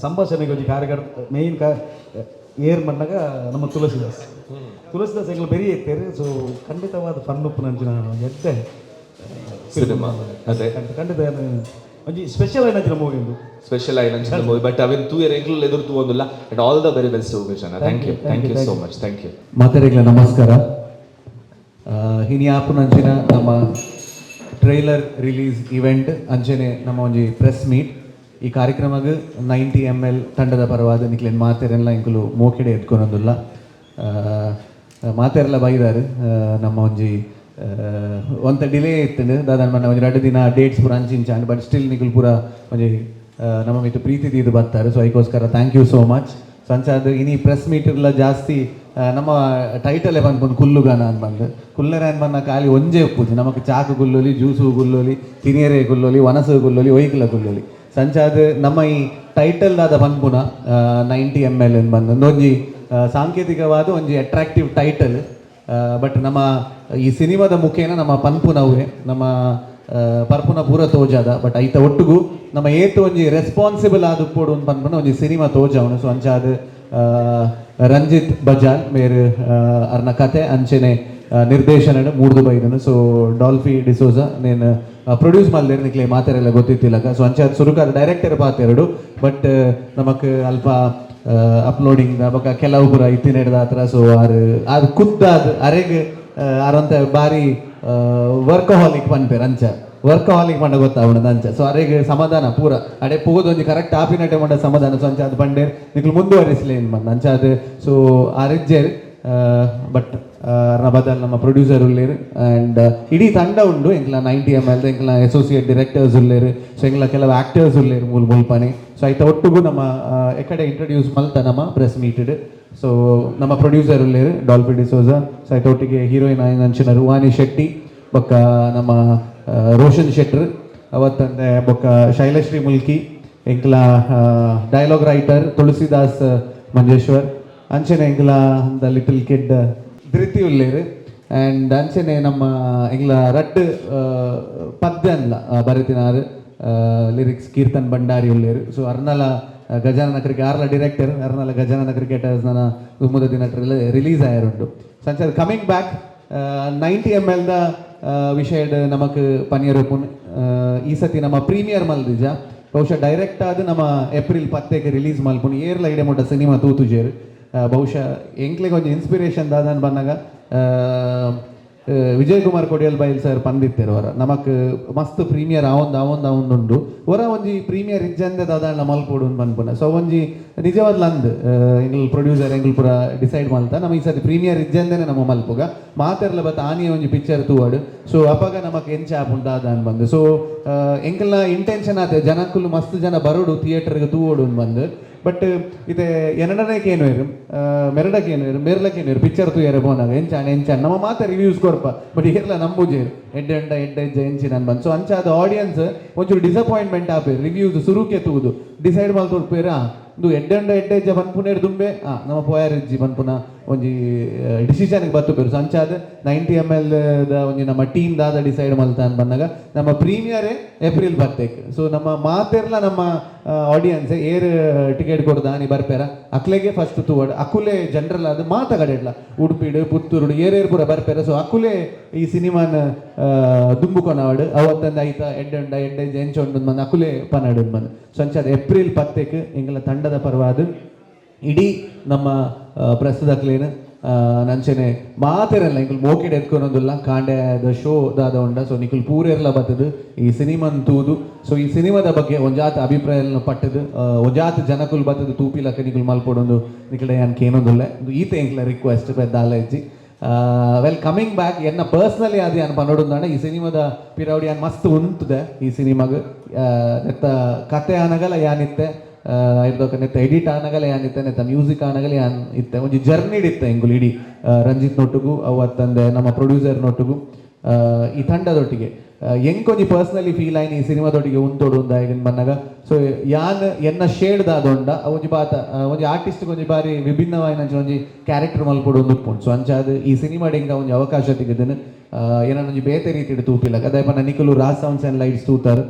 ಸಂಭಾಷಣೆಗೆ ಒಂಜಿ ಕಾರ್ಯಕರ್ತ ಮೇಯ್ನ್ ಏರ್ ಬಂದಾಗ ನಮ್ಮ ತುಳಸಿದಾಸ್ ಎಂಕ್ಲು ಬೆರಿ ಇತ್ತೇರಿ ಸೊ ಖಂಡಿತವಾದ ಫನ್ ನಂಚಿನ ಎದ್ದೆ ಸಿನಿಮಾ ಅದೇ ಖಂಡಿತ ಒಂಜಿ ಸ್ಪೆಷಲ್ ಐನಂಚಿನ ಮೂವಿ ಉಂಟು ಸ್ಪೆಷಲ್ ಐನಂಚಿನ ಮೂವಿ ಬಟ್ ಅವೆನ್ ತೂಯರ್ ಎಂಕ್ಲು ಎದುರು ತೂವೊಂದುಲ್ಲ and all the very best Umesh ಅಣ್ಣ thank you so much thank you ಮಾತೆರೆಗ್ಲ ನಮಸ್ಕಾರ. ಹಿನಿ ಆಪುನಂಚಿನ ನಮ್ಮ ಟ್ರೈಲರ್ ರಿಲೀಸ್ ಇವೆಂಟ್ ಅಂಚನೆ ನಮ್ಮ ಒಂಜಿ ಪ್ರೆಸ್ ಮೀಟ್ ಈ ಕಾರ್ಯಕ್ರಮಗ್ 90 ml ತಂಡದ ಪರವಾದ ನಿಕ್ಲೆನ್ ಮಾತೆರೆಲ್ಲ ಇಂಕುಲು ಮೋಕೆಡೆ ಎತ್ಕೊನೊಂದುಲ್ಲ ಮಾತೆರೆಲ್ಲ ಬೈದಾರು ನಮ್ಮ ಒಂಜಿ ಒಂತ ಡಿಲೇ ಇತ್ತು ದಾದನ್ ಮನ್ನ ಒಂಜಿ 2 ದಿನ ಡೇಟ್ಸ್ ಪೂರ ಅಂಚಿಂಚಾಂಡ್ ಬಟ್ ಸ್ಟಿಲ್ ನಿಕುಲ್ ಪೂರ ಒಂಜಿ ನಮ್ಮ ಮಿತ್ತು ಪ್ರೀತಿ ತೀದು ಬರ್ತಾರೆ ಸೊ ಅದಕ್ಕೋಸ್ಕರ thank you so much. So ಅಂಚಾದ ಇನಿ ಪ್ರೆಸ್ ಮೀಟ್ಲ ಜಾಸ್ತಿ ನಮ್ಮ ಟೈಟಲ್ ಬಂದ್ಕೊಂಡು ಕುಲ್ಲುಗಾನ ಅನ್ಬಂದು ಕುಲ್ಲರೆ ಅನ್ಬನ್ನ ಖಾಲಿ ಒಂಜೇ ಉಪ್ಪುಜಿ ನಮಕ್ ಚಾಕು ಗುಲ್ಲೊಲಿ ಜ್ಯೂಸು ಗುಲ್ಲೊಲಿ ತಿನಿಯರೆ ಗುಲ್ಲೊಲಿ ಒನಸು ಗುಲ್ಲೊಲಿ ಒಯ್ಕಲ ಗುಲ್ಲೊಲಿ ಸಂಚಾದ ನಮ್ಮ ಈ ಟೈಟಲ್ ದಾದ ಪನ್ಪುನ 90 ml ಬಂದು ಒಂಜಿ ಸಾಂಕೇತಿಕವಾದ ಒಂಜಿ ಅಟ್ರಾಕ್ಟಿವ್ ಟೈಟಲ್ ಬಟ್ ನಮ್ಮ ಈ ಸಿನಿಮಾದ ಮುಖೇನ ನಮ್ಮ ಪನ್ಪುನವೇ ನಮ್ಮ ಪರ್ಪುನ ಪೂರ ತೋಜಾದ ಬಟ್ ಐತ ಒಟ್ಟಿಗೂ ನಮ್ಮ ಏತು ಒಂಜಿ ರೆಸ್ಪಾನ್ಸಿಬಲ್ ಆದ ಉಪ್ಪೋಡು ಪನ್ಪುನ ಒಂಜಿ ಸಿನಿಮಾ ತೋಜಾವನು ಸೊ ಅಂಚಾದ ರಂಜಿತ್ ಬಜಾಲ್ ಮೇರು ಅರ್ನ ಕತೆ ಅಂಚೆನೆ ನಿರ್ದೇಶನ ಮೂಡ್ದು ಬೈದನು ಸೊ ಡಾಲ್ಫಿ ಡಿಸೋಜ ನೇನು ಪ್ರೊಡ್ಯೂಸ್ ಮಾಡ್ಲೇರು ನಿಕ್ಲೆ ಮಾತೆರೆಲ್ಲ ಗೊತ್ತಿತ್ತಿಲ್ಲ ಸೊ ಅಂಚಾದ ಸುರುಕಾದ ಡೈರೆಕ್ಟರ್ ಪಾತೆರಡು ಬಟ್ ನಮಕ್ ಅಲ್ಪ ಅಪ್ಲೋಡಿಂಗ್ ಬೊಕ ಕೆಲವು ಪೂರ ಇತ್ತಿನೆಡ್ದ ಹತ್ರ ಸೊ ಅದು ಖುದ್ದಾದ ಅರೆಗ್ ಅರಂತ ಬಾರಿ ವರ್ಕಹಾಲಿಕ್ ಪನ್ಪೇರು ಅಂಚ ವರ್ಕಹಾಲಿಕ್ ಮಂಡ ಗೊತ್ತಾವಣದ ಅಂಚ ಸೊ ಅರೆಗೆ ಸಮಾಧಾನ ಪೂರ ಅಡೆ ಪೋದು ಒಂಜಿ ಕರೆಕ್ಟ್ ಆಪಿನಟೆ ಮಂಡ ಸಮಾಧಾನ ಸೊ ಅಂಚ ಅದು ಬಂಡೆ ನಿಕ್ಲು ಮುಂದುವರಿಸಲೇ ಏನು ಬಂದ ಅಂಚ ಅದು ಸೊ ಅರೆಜ್ಜೇರು ಬಟ್ ಅರ್ನ ಬದಲ್ ನಮ್ಮ ಪ್ರೊಡ್ಯೂಸರ್ ಉಳ್ಳೇರು ಆ್ಯಂಡ್ ಇಡೀ ತಂಡ ಉಂಡು ಎಂಕ್ಲ 90 ml ಎಂಕ್ಲ ಅಸೋಸಿಯೇಟ್ ಡೈರೆಕ್ಟರ್ಸ್ ಉಳ್ಳೇರು ಸೊ ಎಂಕ್ಲ ಕೆಲವು ಆ್ಯಕ್ಟರ್ಸ್ ಉಳ್ಳೇರು ಮುಲ್ಪನೆ ಸೊ ಐತ ಒಟ್ಟಿಗೂ ನಮ್ಮ ಎಕಡೆ ಇಂಟ್ರೊಡ್ಯೂಸ್ ಮಲ್ತ ನಮ್ಮ ಪ್ರೆಸ್ ಮೀಟೆಡ್ ಸೊ ನಮ್ಮ ಪ್ರೊಡ್ಯೂಸರ್ ಉಳ್ಳೇರು ಡಾಲ್ಫಿ ಡಿಸೋಜ ಸೊ ಐತ ಒಟ್ಟಿಗೆ ಹೀರೋಯಿನ್ ಅಂಚಿನ ರುವಾನಿ ಶೆಟ್ಟಿ ಬೊಕ್ಕ ನಮ್ಮ ರೋಷನ್ ಶೆಟ್ರ್ ಅವತ್ತಂದೆ ಬೊಕ್ಕ ಶೈಲಶ್ರೀ ಮುಲ್ಕಿ ಎಂಕ್ಲ ಡೈಲಾಗ್ ರೈಟರ್ ತುಳಸಿದಾಸ್ ಮಂಜೇಶ್ವರ್ ಅಂಚನೆ ಎಂಕ್ಲ the little kid Dhriti ಉಳ್ಳೇರು and ಅಂಚನೆ ನಮ್ಮ ಎಂಗ್ಲ ರಡ್ ಪದ್ಯ ಅನ್ಲ ಬರೆತಿನಾರು ಲಿರಿಕ್ಸ್ ಕೀರ್ತನ್ ಭಂಡಾರಿ ಉಳ್ಳೇರು ಸೊ ಅರ್ನಲ ಗಜಾನನ ಕ್ರಿಕೆಟ್ ಆರ್ಲ ಡೈರೆಕ್ಟರ್ ಅರ್ನಲ ಗಜಾನನ ಕ್ರಿಕೆಟರ್ಸ್ ನನ್ನ ಗುಮ್ಮದ ದಿನ ರಿಲೀಸ್ ಆಯರುಂಟು ಸಂಚಾರ ಕಮಿಂಗ್ ಬ್ಯಾಕ್ 90 ml ದ ವಿಷಯಡ್ ನಮಕ್ ಪನಿಯರುಪುನ್ ಈ ಸತಿ ನಮ್ಮ ಪ್ರೀಮಿಯರ್ ಮಲ್ದಿಜ ಬಹುಶಃ ಡೈರೆಕ್ಟ್ ಆದ ನಮ್ಮ ಏಪ್ರಿಲ್ 10ಕ್ಕೆ ರಿಲೀಸ್ ಮಲ್ಪುನ್ ಏರ್ಲ ಇಡೆ ಮೊಟ್ಟ ಸಿನಿಮಾ ತೂತುಜೇರು ಬಹುಶಃ ಎಂಕ್ಲೆಗೆ ಒಂದು ಇನ್ಸ್ಪಿರೇಷನ್ ದಾದನ್ ಬಂದಾಗ ವಿಜಯ್ ಕುಮಾರ್ ಕೊಡಿಯಲ್ ಬೈಲ್ ಸರ್ ಪಂದಿತ್ತೇರು ಅವರ ನಮಕ್ ಮಸ್ತ್ ಪ್ರೀಮಿಯರ್ ಅವೊಂದುಂಡು ಹೊರ ಒಂಜಿ ಪ್ರೀಮಿಯರ್ ಇಜ್ಜಂದೆ ದಾದಾಂಡ ಮಲ್ಪೋಡು ಪನ್ಪುನ ಸೊ ಒಂಜಿ ನಿಜವಾದ್ಲ ಅಂದ್ ಎಂಗ್ಲ್ ಪ್ರೊಡ್ಯೂಸರ್ ಎಂಗ್ಲ್ ಪೂರ ಡಿಸೈಡ್ ಮಲ್ತ ನಮ್ಮ ಈ ಸತಿ ಪ್ರೀಮಿಯರ್ ಇಜ್ಜಂದೇನೆ ನಮ್ಮ ಮಲ್ಪುಗ ಮಾತೆರ್ಲ ಬತ್ತ ಆನಿಯ ಒಂಜಿ ಪಿಕ್ಚರ್ ತೂವಡು ಸೊ ಅಪಗ ನಮಕ್ ಎಂಚ ಆಪುಂಡು ದಾದಾನ್ ಬಂದು ಸೊ ಎಂಕಲ್ನ ಇಂಟೆನ್ಷನ್ ಆತೆ ಜನಕ್ಕುಲು ಮಸ್ತ್ ಜನ ಬರೋಡು ಥಿಯೇಟರ್ಗೆ ತೂವೋಡು ಬಂದು ಬಟ್ ಇದು ಎರಡನೇಕ್ಕೆ ಏನು ಇರು ಮೆರಡಕ್ಕೆ ಏನು ಇರು ಮೇರ್ಲಕ್ಕೆ ಏನು ಇರು ಪಿಕ್ಚರ್ ತೂಯರೆ ಬೋನಾಗ ಎಂಚಾಣ ನಮ್ಮ ಮಾತ ರಿವ್ಯೂಸ್ ಕೊರಪ ಬಟ್ ಏರ್ಲ ನಂಬುಜೆ ಎಡ್ಡೆ ಎಂಚಿ ನಾನು ಬಂದು ಸೊ ಅಂಚಾದ ಆಡಿಯನ್ಸ್ ಒಂಚೂರು ಡಿಸಪಾಯಿಂಟ್ಮೆಂಟ್ ಆಪೇರು ರಿವ್ಯೂಸ್ ಸುರುಕೆ ತೂದು ಡಿಸೈಡ್ ಮಾಡಿ ತೋರ್ಪೇರ ಇದು ಎಡ್ಡೆಜ್ಜ ಬಂದ್ಪುನೇರು ದುಂಬೆ ನಮ್ಮ ಪೋಯಾರಿಜ್ಜಿ ಬಂದ್ಪುನ ಒಂಜಿ ಡಿಸಿಷನ್ಗೆ ಬರ್ತುಪೇರು ಸೊ ಅಂಚಾದ 90 ml ದ ಒಂಜಿ ನಮ್ಮ ಟೀಮ್ ದಾದ ಡಿಸೈಡ್ ಮಲ್ತ ಅಂತ ಬಂದಾಗ ನಮ್ಮ ಪ್ರೀಮಿಯರೇ ಏಪ್ರಿಲ್ 10 ಸೊ ನಮ್ಮ ಮಾತೆರ್ಲ ನಮ್ಮ ಆಡಿಯನ್ಸ್ ಏರ್ ಟಿಕೆಟ್ ಕೊಡ್ದ ನೀ ಬರ್ಪೇರ ಅಕ್ಲೆಗೆ ಫಸ್ಟ್ ತೂವಡ್ ಅಕುಲೆ ಜನರಲ್ ಅದು ಮಾತಾಗಡೆಡ್ಲ ಉಡುಪಿಡು ಪುತ್ತೂರು ಏರೇರು ಪೂರ ಬರ್ಪೇರ ಸೊ ಅಕುಲೆ ಈ ಸಿನಿಮಾನ ದುಂಬುಕೊನವಾಡು ಅವತ್ತಂದು ಐತ ಎಡ್ಡೆ ಎಂಚೊಂಡು ಬಂದು ಅಕುಲೆ ಪನ್ನಡು ಬಂದು ಸೊ ಅಂಚಾದ ಏಪ್ರಿಲ್ 10 ಎಂಗಳ ತಂಡದ ಪರವಾದ ಇಡೀ ನಮ್ಮ ಪ್ರಸ್ತುತ ಕ್ಲೀನ್ ನಂಚನೆ ಮಾತೆರಲ್ಲ ನಿಕುಲ್ ಮೋಕೆಡ್ ಎತ್ಕೊನೊಂದುಲ್ಲ ಕಾಂಡೆ ದ ಶೋ ದಾದ ಉಂಡ ಸೊ ನಿಕುಲ್ ಪೂರೆರ್ಲ ಬತ್ತದು ಈ ಸಿನಿಮಾನ್ ತೂದು ಸೊ ಈ ಸಿನಿಮಾದ ಬಗ್ಗೆ ಒಂಜಾತ ಅಭಿಪ್ರಾಯ ಪಟ್ಟದು ಒಂಜಾತ ಜನಕುಲ್ ಬತ್ತದು ತೂಪಿಲಕ್ಕ ನಿಕುಲ್ ಮಲ್ಪೊಡೊಂದು ನಿಕಡೆ ಯಾನ್ ಕೇನೊಂದುಲ್ಲ ಈತ ಎಂಕ್ಲ ರಿಕ್ವೆಸ್ಟ್ ಬೆದ್ದಾಲ ಇಜ್ಜಿ ವೆಲ್ ಕಮಿಂಗ್ ಬ್ಯಾಕ್ ಎನ್ನ ಪರ್ಸ್ನಲಿ ಅದು ಯಾನ್ ಪನ್ನೊಡೊಂದಾಂಡ ಈ ಸಿನಿಮಾದ ಪಿರವಡಿ ಯಾನ್ ಮಸ್ತ್ ಉಂತುದೆ ಈ ಸಿನಿಮಾಗ ನೆತ್ತ ಕತೆ ಆನಗಲ ಯಾನಿತ್ತೆ ಇರ್ದೊಕ್ಕ ನೆತ್ತ ಎಡಿಟ್ ಆನಗಲ ಯಾನಿತ್ತೆ ನೆತ್ತ ಮ್ಯೂಸಿಕ್ ಆನಗಲ ಯಾನ್ ಇತ್ತೆ ಒಂಜಿ ಜರ್ನಿ ಇತ್ತೆ ಎಂಗುಲ್ ಇಡೀ ರಂಜಿತ್ ನೊಟ್ಟುಗು ಅವತ್ತಂದೆ ನಮ್ಮ ಪ್ರೊಡ್ಯೂಸರ್ ನೊಟ್ಟುಗು ಈ ತಂಡದೊಟ್ಟಿಗೆ ಎಂಕೊಂಜಿ ಪರ್ಸ್ನಲಿ ಫೀಲ್ ಆಯ್ನ ಈ ಸಿನಿಮಾದೊಟ್ಟಿಗೆ ಉಂತೋಡು ಈಗ ಬಂದಾಗ ಸೊ ಯಾನ್ ಎನ್ನ ಶೇಡ್ ದಾದೊಂಡ ಒಂಜಿ ಬಾತ ಒಂಜಿ ಆರ್ಟಿಸ್ಟ್ ಒಂಜಿ ಬಾರಿ ವಿಭಿನ್ನವಾಯಿನ ಒಂಜಿ ಕ್ಯಾರೆಕ್ಟರ್ ಮಲ್ಪೊಡು ಉಂದುಪ್ಪುಂಡು ಸೊ ಅಂಚಾದ ಈ ಸಿನಿಮಾಡ್ ಎಂಗ ಒಂಜಿ ಅವಕಾಶ ತೆಗೆದನು ಏನಾನ ಒಂಜಿ ಬೇತೆ ರೀತಿಡ್ ತೂಪಿಲ್ಲ ಅದೇ ಪನ್ನ ನಿಕುಲು ರಾಜ್ ಸೌಂಡ್ಸ್ ಆ್ಯಂಡ್ ಲೈಟ್ಸ್ ತೂತಾರು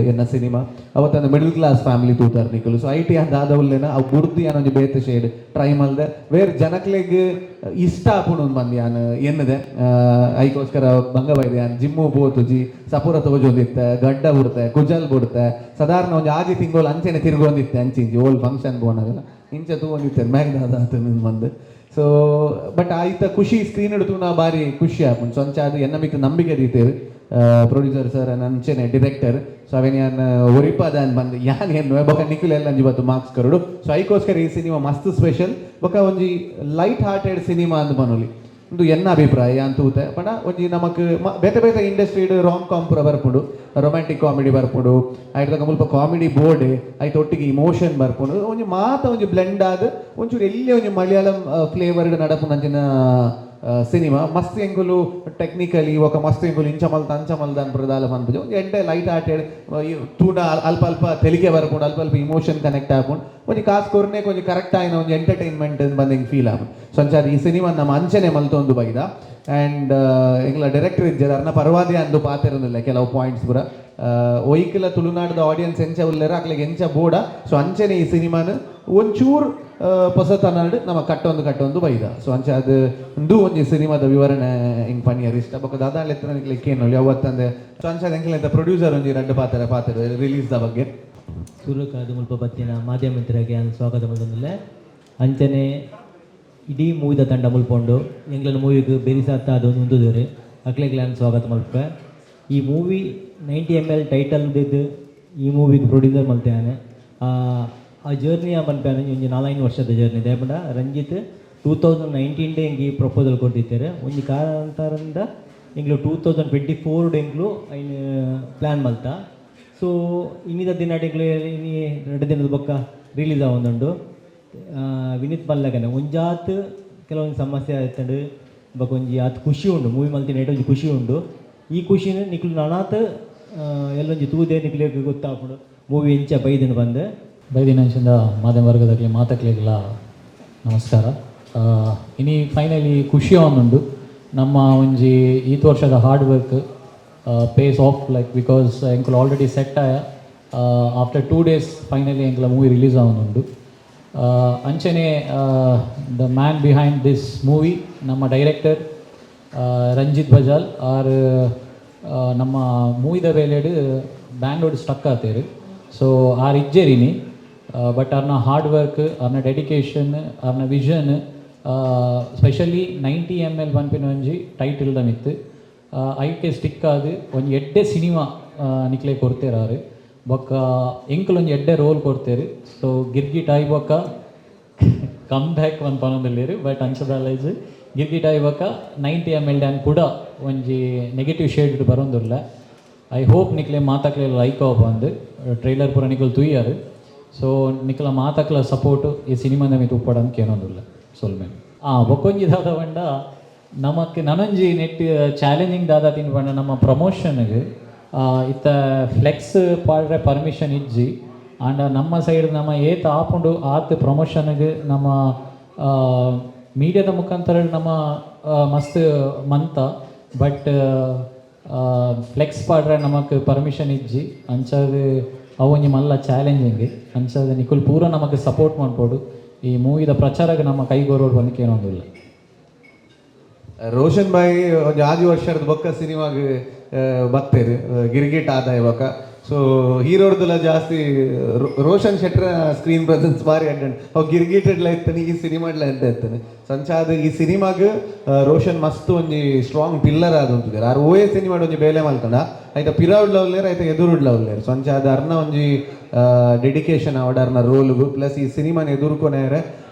ಎನ್ನ ಸಿನಿಮಾ ಅವತ್ತಂದು ಮಿಡಲ್ ಕ್ಲಾಸ್ ಫ್ಯಾಮಿಲಿ ತೂತಾರ ನಿಕುಲು ಸೊ ಐಟಿ ದಾದವುಲ್ಲೇನ ಅವು ಬುರ್ದು ಯಾನ ಒಂಜಿ ಬೇತೆ ಶೇಡ್ ಟ್ರೈ ಮಲ್ದೆ ಬೇರೆ ಜನಕ್ಲೆಗ್ ಇಷ್ಟ ಆಪುಂಡು ಒಂದು ಮಂದಿ ಯಾನ್ ಎನ್ನದೆ ಐಕೋಸ್ಕರ ಭಂಗ ಬೈದೆ ಯಾನ್ ಜಿಮ್ಮು ಪೋತುಜಿ ಸಪುರ ತಗೋಜೊಂದಿತ್ತೆ ಗಡ್ಡ ಬಿಡ್ತೆ ಕುಜಲ್ ಬಿಡ್ತೆ ಸಾಧಾರಣ ಒಂದು ಆಜಿ ತಿಂಗಳು ಅಂಚೆನೆ ತಿರ್ಗೊಂದಿತ್ತೆ ಅಂಚಿಂಜಿ ಓಲ್ಡ್ ಫಂಕ್ಷನ್ ಬೋನಾಗಲ್ಲ ಇಂಚೆ ತೂಗೊಂದಿತ್ತೆ ಮ್ಯಾಗ್ದಾದ ಆತ ಬಂದು ಸೊ ಬಟ್ ಆಯ್ತ ಖುಷಿ ಸ್ಕ್ರೀನ್ ಹಿಡಿದು ನಾ ಬಾರಿ ಖುಷಿ ಆಪುಂಡು ಸೊ ಅಂಚೆ ಅದು ಎನ್ನ ಮಿಕ್ಕ ನಂಬಿಕೆ ರೀತಿರು ಪ್ರೊಡ್ಯೂಸರ್ ಸರ್ ಅಂಚೆನೆ ಡಿರೆಕ್ಟರ್ ಸೊ ಅವೇನು ಯಾನ್ ಒರಿಪಾದ ಅನ್ ಬಂದು ಯಾನ್ ಏನು ಬೊಕ ನಿಖಿಲ್ ಎಲ್ಲ ಅಂಜಿ ಬತ್ತು ಮಾರ್ಕ್ಸ್ ಕರಡು ಸೊ ಐಕೋಸ್ಕರ ಈ ಸಿನಿಮಾ ಮಸ್ತ್ ಸ್ಪೆಷಲ್ ಬೊಕ ಒಂಜಿ ಲೈಟ್ ಹಾರ್ಟೆಡ್ ಸಿನಿಮಾ ಅಂದ್ ಬನೊಲಿ ಒಂದು ಎನ್ನ ಅಭಿಪ್ರಾಯ ಅಂತೂತೆ ಪಂಡ ಒಂಜಿ ನಮಕ್ ಬೇತೆ ಬೇತೆ ಇಂಡಸ್ಟ್ರಿಡ್ ರಾಂಗ್ ಕಾಮ್ ಪೂರ ಬರ್ಪುಂಡು ರೊಮ್ಯಾಂಟಿಕ್ ಕಾಮಿಡಿ ಬರ್ಪುಂಡು ಆಯ್ತು ಮುಲ್ಪ ಕಾಮಿಡಿ ಬೋರ್ಡ್ ಆಯ್ತು ಒಟ್ಟಿಗೆ ಇಮೋಷನ್ ಬರ್ಪುಂಡು ಒಂಜಿ ಮಾತ ಒಂಜಿ ಬ್ಲೆಂಡ್ ಆದ ಒಂಚೂರು ಎಲ್ಲಿ ಒಂಜಿ ಮಲಯಾಳಂ ಫ್ಲೇವರ್ಡ್ ನಡಪುಂಡು ಅಂಚಿನ ಸಿನಿಮಾ ಮಸ್ತ್ ಎಂಗುಲು ಟೆಕ್ನಿಕಲಿ ఒక ಮಸ್ತ್ ಎಂಗುಲು ಇಂಚಮಲ್ತ ಅಂಚಮಲ್ದ ಅನ್ಪುರದಾಲ ಪನ್ಪುಜಿ ಒಂದು ಎಂಟೆ ಲೈಟ್ ಹಾರ್ಟೆಡ್ ತೂಡ ಅಲ್ಪ ಅಲ್ಪ ತೆಲಿಕೆ ಬರ್ಪುಂಡು ಅಲ್ಪ ಅಲ್ಪ ಇಮೋಷನ್ ಕನೆಕ್ಟ್ ಆಪುಂಡು ಒಂಜಿ ಕಾಸು ಕೊರ್ನೆ ಕೊಂಚ ಕರೆಕ್ಟ್ ಆಯ್ನ ಒಂಜಿ ಎಂಟರ್ಟೈನ್ಮೆಂಟ್ ಬಂದು ಹೆಂಗೆ ಫೀಲ್ ಆಪುಂಡು ಸೊ ಅಂಚಾದ ಈ ಸಿನಿಮಾ ನಮ್ಮ ಅಂಚನೆ ಮಲ್ತೊಂದು ಬೈದ ಆ್ಯಂಡ್ ಎಂಗ್ಲ ಡೈರೆಕ್ಟರ್ ಇದ್ದಾರೆ ಅರ್ನ ಪರವಾದಿ ಅಂದು ಪಾತಿರೋದಿಲ್ಲ ಕೆಲವು ಪಾಯಿಂಟ್ಸ್ ಪೂರ ಒಯ್ಕಲ ತುಳುನಾಡದ ಆಡಿಯನ್ಸ್ ಎಂಚ ಉಲ್ಲೇರ ಅಕ್ಲೆಗೆ ಎಂಚ ಬೋಡ ಸೊ ಅಂಚನೆ ಈ ಸಿನಿಮಾನ ಒಂಚೂರು ಹೊಸತನಾಡು ನಮ್ಮ ಕಟ್ಟೊಂದು ಬೈದ ಸೊ ಅಂಚೆ ಅದು ಒಂದು ಒಂಜಿ ಸಿನಿಮಾದ ವಿವರಣೆ ಹಿಂಗೆ ಪನಿಯರ್ ಇಷ್ಟ ಬೊಕ್ಕ ದಾದಾಳ ಎತ್ತನಿಕ್ಲಿಕ್ಕೆ ಏನು ಅವತ್ತಂದೆ ಸೊ ಅಂಚೆ ಎಂಕ್ಲೆಂತ ಪ್ರೊಡ್ಯೂಸರ್ ಒಂಜಿ ಎರಡು ಪಾತ್ರ ರಿಲೀಸ್ದ ಬಗ್ಗೆ ಸುರುಕಾದು ಮುಲ್ಪ ಬತ್ತಿನ ಮಾಧ್ಯಮ ಮಿತ್ರರಿಗೆ ಸ್ವಾಗತ ಮಾಡಿದ್ರೆ ಅಂಚನೆ ಇಡೀ ಮೂವಿದ ತಂಡ ಮುಲ್ಪೊಂಡು ಎಂಗ್ಲನ ಮೂವಿಗೆ ಬೆರಿಸಾತ ಅದೊಂದು ಮುಂದುದೆರು ಅಕ್ಲೆಗ್ಲ ಸ್ವಾಗತ ಮಲ್ಪ ಈ ಮೂವಿ 90 ml ಟೈಟಲ್ ಇದ್ದು ಈ ಮೂವಿಗೆ ಪ್ರೊಡ್ಯೂಸರ್ ಮಲ್ತೇನೆ ಆ ಜರ್ನಿ ಬಂದ್ಪೇನೆ ಒಂಜಿ 4 ವರ್ಷದ ಜರ್ನಿ ದಯಪಂಡ ರಂಜಿತ್ 2019 ಎಂಗಿ ಪ್ರಪೋಸಲ್ ಕೊಡ್ತಿದ್ದಾರೆ ಒಂಜಿ ಕಾರಣದಿಂದ ಎಂಗ್ಲು 2024 ಎಂಗ್ಲು ಐನ್ ಪ್ಲ್ಯಾನ್ ಮಲ್ತ ಸೊ ಇನ್ನಿದ ದಿನ ಎಂಗ್ಲು 2 ದಿನದ ಬೊಕ್ಕ ರಿಲೀಸ್ ಆವೊಂದುಂಡು ವಿನೀತ್ ಮಲ್ಲಗನೆ ಒಂಜಾತ್ ಕೆಲವೊಂದು ಸಮಸ್ಯೆ ಆಯ್ತಂಡು ಬೊಕ ಒಂಜಿ ಆತ್ ಖುಷಿ ಉಂಡು ಮೂವಿ ಮಲ್ತಿನ ಒಂಜಿ ಖುಷಿ ಉಂಡು ಈ ಖುಷಿನ ನಿಕ್ಲು ನನಾತ್ ಎಲ್ಲೊಂಜಿ ತೂದೆ ನಿಕ್ಲಿಗೆ ಗೊತ್ತಾಗ್ಬಿಡು ಮೂವಿ ಎಂಚ ಬೈದಿನ ಬಂದೆ ಬೈದಿನಂಚಿಂದ ಮಾಧ್ಯಮ ವರ್ಗದಾಗಲಿ ಮಾತಕ್ಲಿಗೆಲ್ಲ ನಮಸ್ಕಾರ ಇನಿ ಫೈನಲಿ ಖುಷಿ ಆವೊಂದುಂಡು ನಮ್ಮ ಒಂಜಿ ಈತ್ ವರ್ಷದ hard work pays off like because ಎಂಕುಲು ಆಲ್ರೆಡಿ ಸೆಟ್ ಆಯ ಆಫ್ಟರ್ 2 days ಫೈನಲಿ ಎಂಕುಲ ಮೂವಿ ರಿಲೀಸ್ ಆವೊಂದುಂಡು ಅಂಚನೆ the man behind this movie ನಮ್ಮ ಡೈರೆಕ್ಟರ್ ರಂಜಿತ್ ಬಜಾಲ್ ಆರ್ ನಮ್ಮ ಮೂವಿದ ವೇಳೆಡ್ ಬ್ಯಾಂಗ್ಳೂರ್ ಸ್ಟಕ್ ಆತೇರು ಸೊ ಆರ್ ಇಜ್ಜೆರಿನಿ ಬಟ್ ಅವ್ರನ್ನ ಹಾರ್ಡ್ ವರ್ಕ್ ಅವ್ರನ್ನ ಡೆಡಿಕೇಶನ್ ಅವ್ರನ್ನ ವಿಷನ್ ಸ್ಪೆಷಲಿ 90 ml ಪನ್ಪಿನ ಒಂಜಿ ಟೈಟಲ್ದ ಮಿತ್ತು ಐಕೆ ಸ್ಟಿಕ್ ಆದು ಒಂಜಿ ಎಡ್ಡೆ ಸಿನಿಮಾ ನಿಕ್ಲೆ ಕೊಡ್ತೇರಾರು ಬೊಕ್ಕ ಎಂಕಲ್ ಒಂಜಿ ಎಡ್ಡೆ ರೋಲ್ ಕೊಡ್ತೇರು ಸೊ ಗಿರ್ಗಿಟ್ ಆಯ್ ಬೊಕ್ಕ ಕಮ್ ಬ್ಯಾಕ್ ಒಂದು ಪನೊಂದಿಲ್ಲೇರು ಬಟ್ ಅಂಚದಲ್ಲೈಜ್ ಗಿರ್ಗಿಟ್ ಆಯ್ ಬೊಕ್ಕ 90 ml ಡ್ಯಾನ್ ಕೂಡ ಒಂಜಿ ನೆಗೆಟಿವ್ ಶೇಡ್ ಬರೋಂದಿಲ್ಲ ಐ ಹೋಪ್ ನಿಕ್ಲೆ ಮಾತಾಕ್ಲೆ ಲೈಕ್ ಬಂದು ಟ್ರೈಲರ್ ಪೂರ ನಿಕಲ್ ತೂಯಾರು ಸೊ ನಿಖಲ ಮಾತಕ್ಲ ಸಪೋರ್ಟು ಈ ಸಿನಿಮಾದ ಮೇಲೆ ಉಪ್ಪಡಂಗೆ ಏನೊಂದಿಲ್ಲ ಸೊಲ್ಮೇಲೆ ಬೊಕ್ಕೊಂಜಿ ದಾದ ಬಂಡ ನಮಕ್ ನನೊಂಜಿ ನೆಟ್ ಚಾಲೆಂಜಿಂಗ್ ದಾದ ತಿನ್ ಬಂಡ ನಮ್ಮ ಪ್ರಮೋಷನ್ಗೆ ಇತ್ತ ಫ್ಲೆಕ್ಸ್ ಪಾಡ್ರೆ ಪರ್ಮಿಷನ್ ಇಜ್ಜಿ ಆಂಡ ನಮ್ಮ ಸೈಡ್ ನಮ್ಮ ಏತ್ ಆಪುಂಡು ಆತ್ ಪ್ರಮೋಷನ್ಗೆ ನಮ್ಮ ಮೀಡಿಯಾದ ಮುಖಾಂತರ ನಮ್ಮ ಮಸ್ತ್ ಮಂತ ಬಟ್ ಫ್ಲೆಕ್ಸ್ ಪಾಡ್ರೆ ನಮಕ್ ಪರ್ಮಿಷನ್ ಇಜ್ಜಿ ಅಂಚದು ಅವೊಂಜಿ ಮಲ್ಲ ಚಾಲೆಂಜಿಂಗ್ ಅಂಚದು ನಿಕುಲ್ ಪೂರ ನಮಗೆ ಸಪೋರ್ಟ್ ಮಾಡ್ಬೋದು ಈ ಮೂವಿದ ಪ್ರಚಾರಕ್ಕೆ ನಮ್ಮ ಕೈಗೋರೋಡು ಬಂದಕ್ಕೆ ಏನೊಂದಿಲ್ಲ. ರೋಷನ್ ಬಾಯಿ ಒಂದು 5 ವರ್ಷದ ಬೊಕ್ಕ ಸಿನಿಮಾಗೆ ಬತ್ತೇರು ಗಿರ್ಗಿಟ್ ಆದಾಯ ಬೊಕ್ಕ ಸೊ ಹೀರೋರ್ದೆಲ್ಲ ಜಾಸ್ತಿ ರೋಷನ್ ಶೆಟ್ರ ಸ್ಕ್ರೀನ್ ಪ್ರೆಸೆನ್ಸ್ ಭಾರಿ ಅಡ್ಡ ಅವು ಗಿರ್ಗಿಟ್ಲ ಇರ್ತಾನೆ ಈ ಸಿನಿಮಾಡ್ಲ ಅಂತ ಇರ್ತಾನೆ ಸಂಚಾದ ಈ ಸಿನಿಮಾಗೆ ರೋಷನ್ ಮಸ್ತ್ ಒಂಜಿ ಸ್ಟ್ರಾಂಗ್ ಪಿಲ್ಲರ್ ಆದ ಉಂಟಿದ್ದಾರೆ ಆರು ಓಯೆ ಸಿನಿಮಾಡ್ ಒಂಜಿ ಬೇಲೆ ಮಲ್ತಂಡ ಆಯ್ತಾ ಪಿರಾವುಡ್ಲ ಉಲ್ಲೇರು ಆಯ್ತಾ ಎದುರುಡ್ಲ ಉಲ್ಲೇರು ಸಂಚಾದ ಅರ್ನ ಒಂಜಿ ಡೆಡಿಕೇಶನ್ ಅವಡ ಅರ್ನ ರೋಲ್ಗು ಪ್ಲಸ್ ಈ ಸಿನಿಮಾನ ಎದುರುಕೊನೇರೆ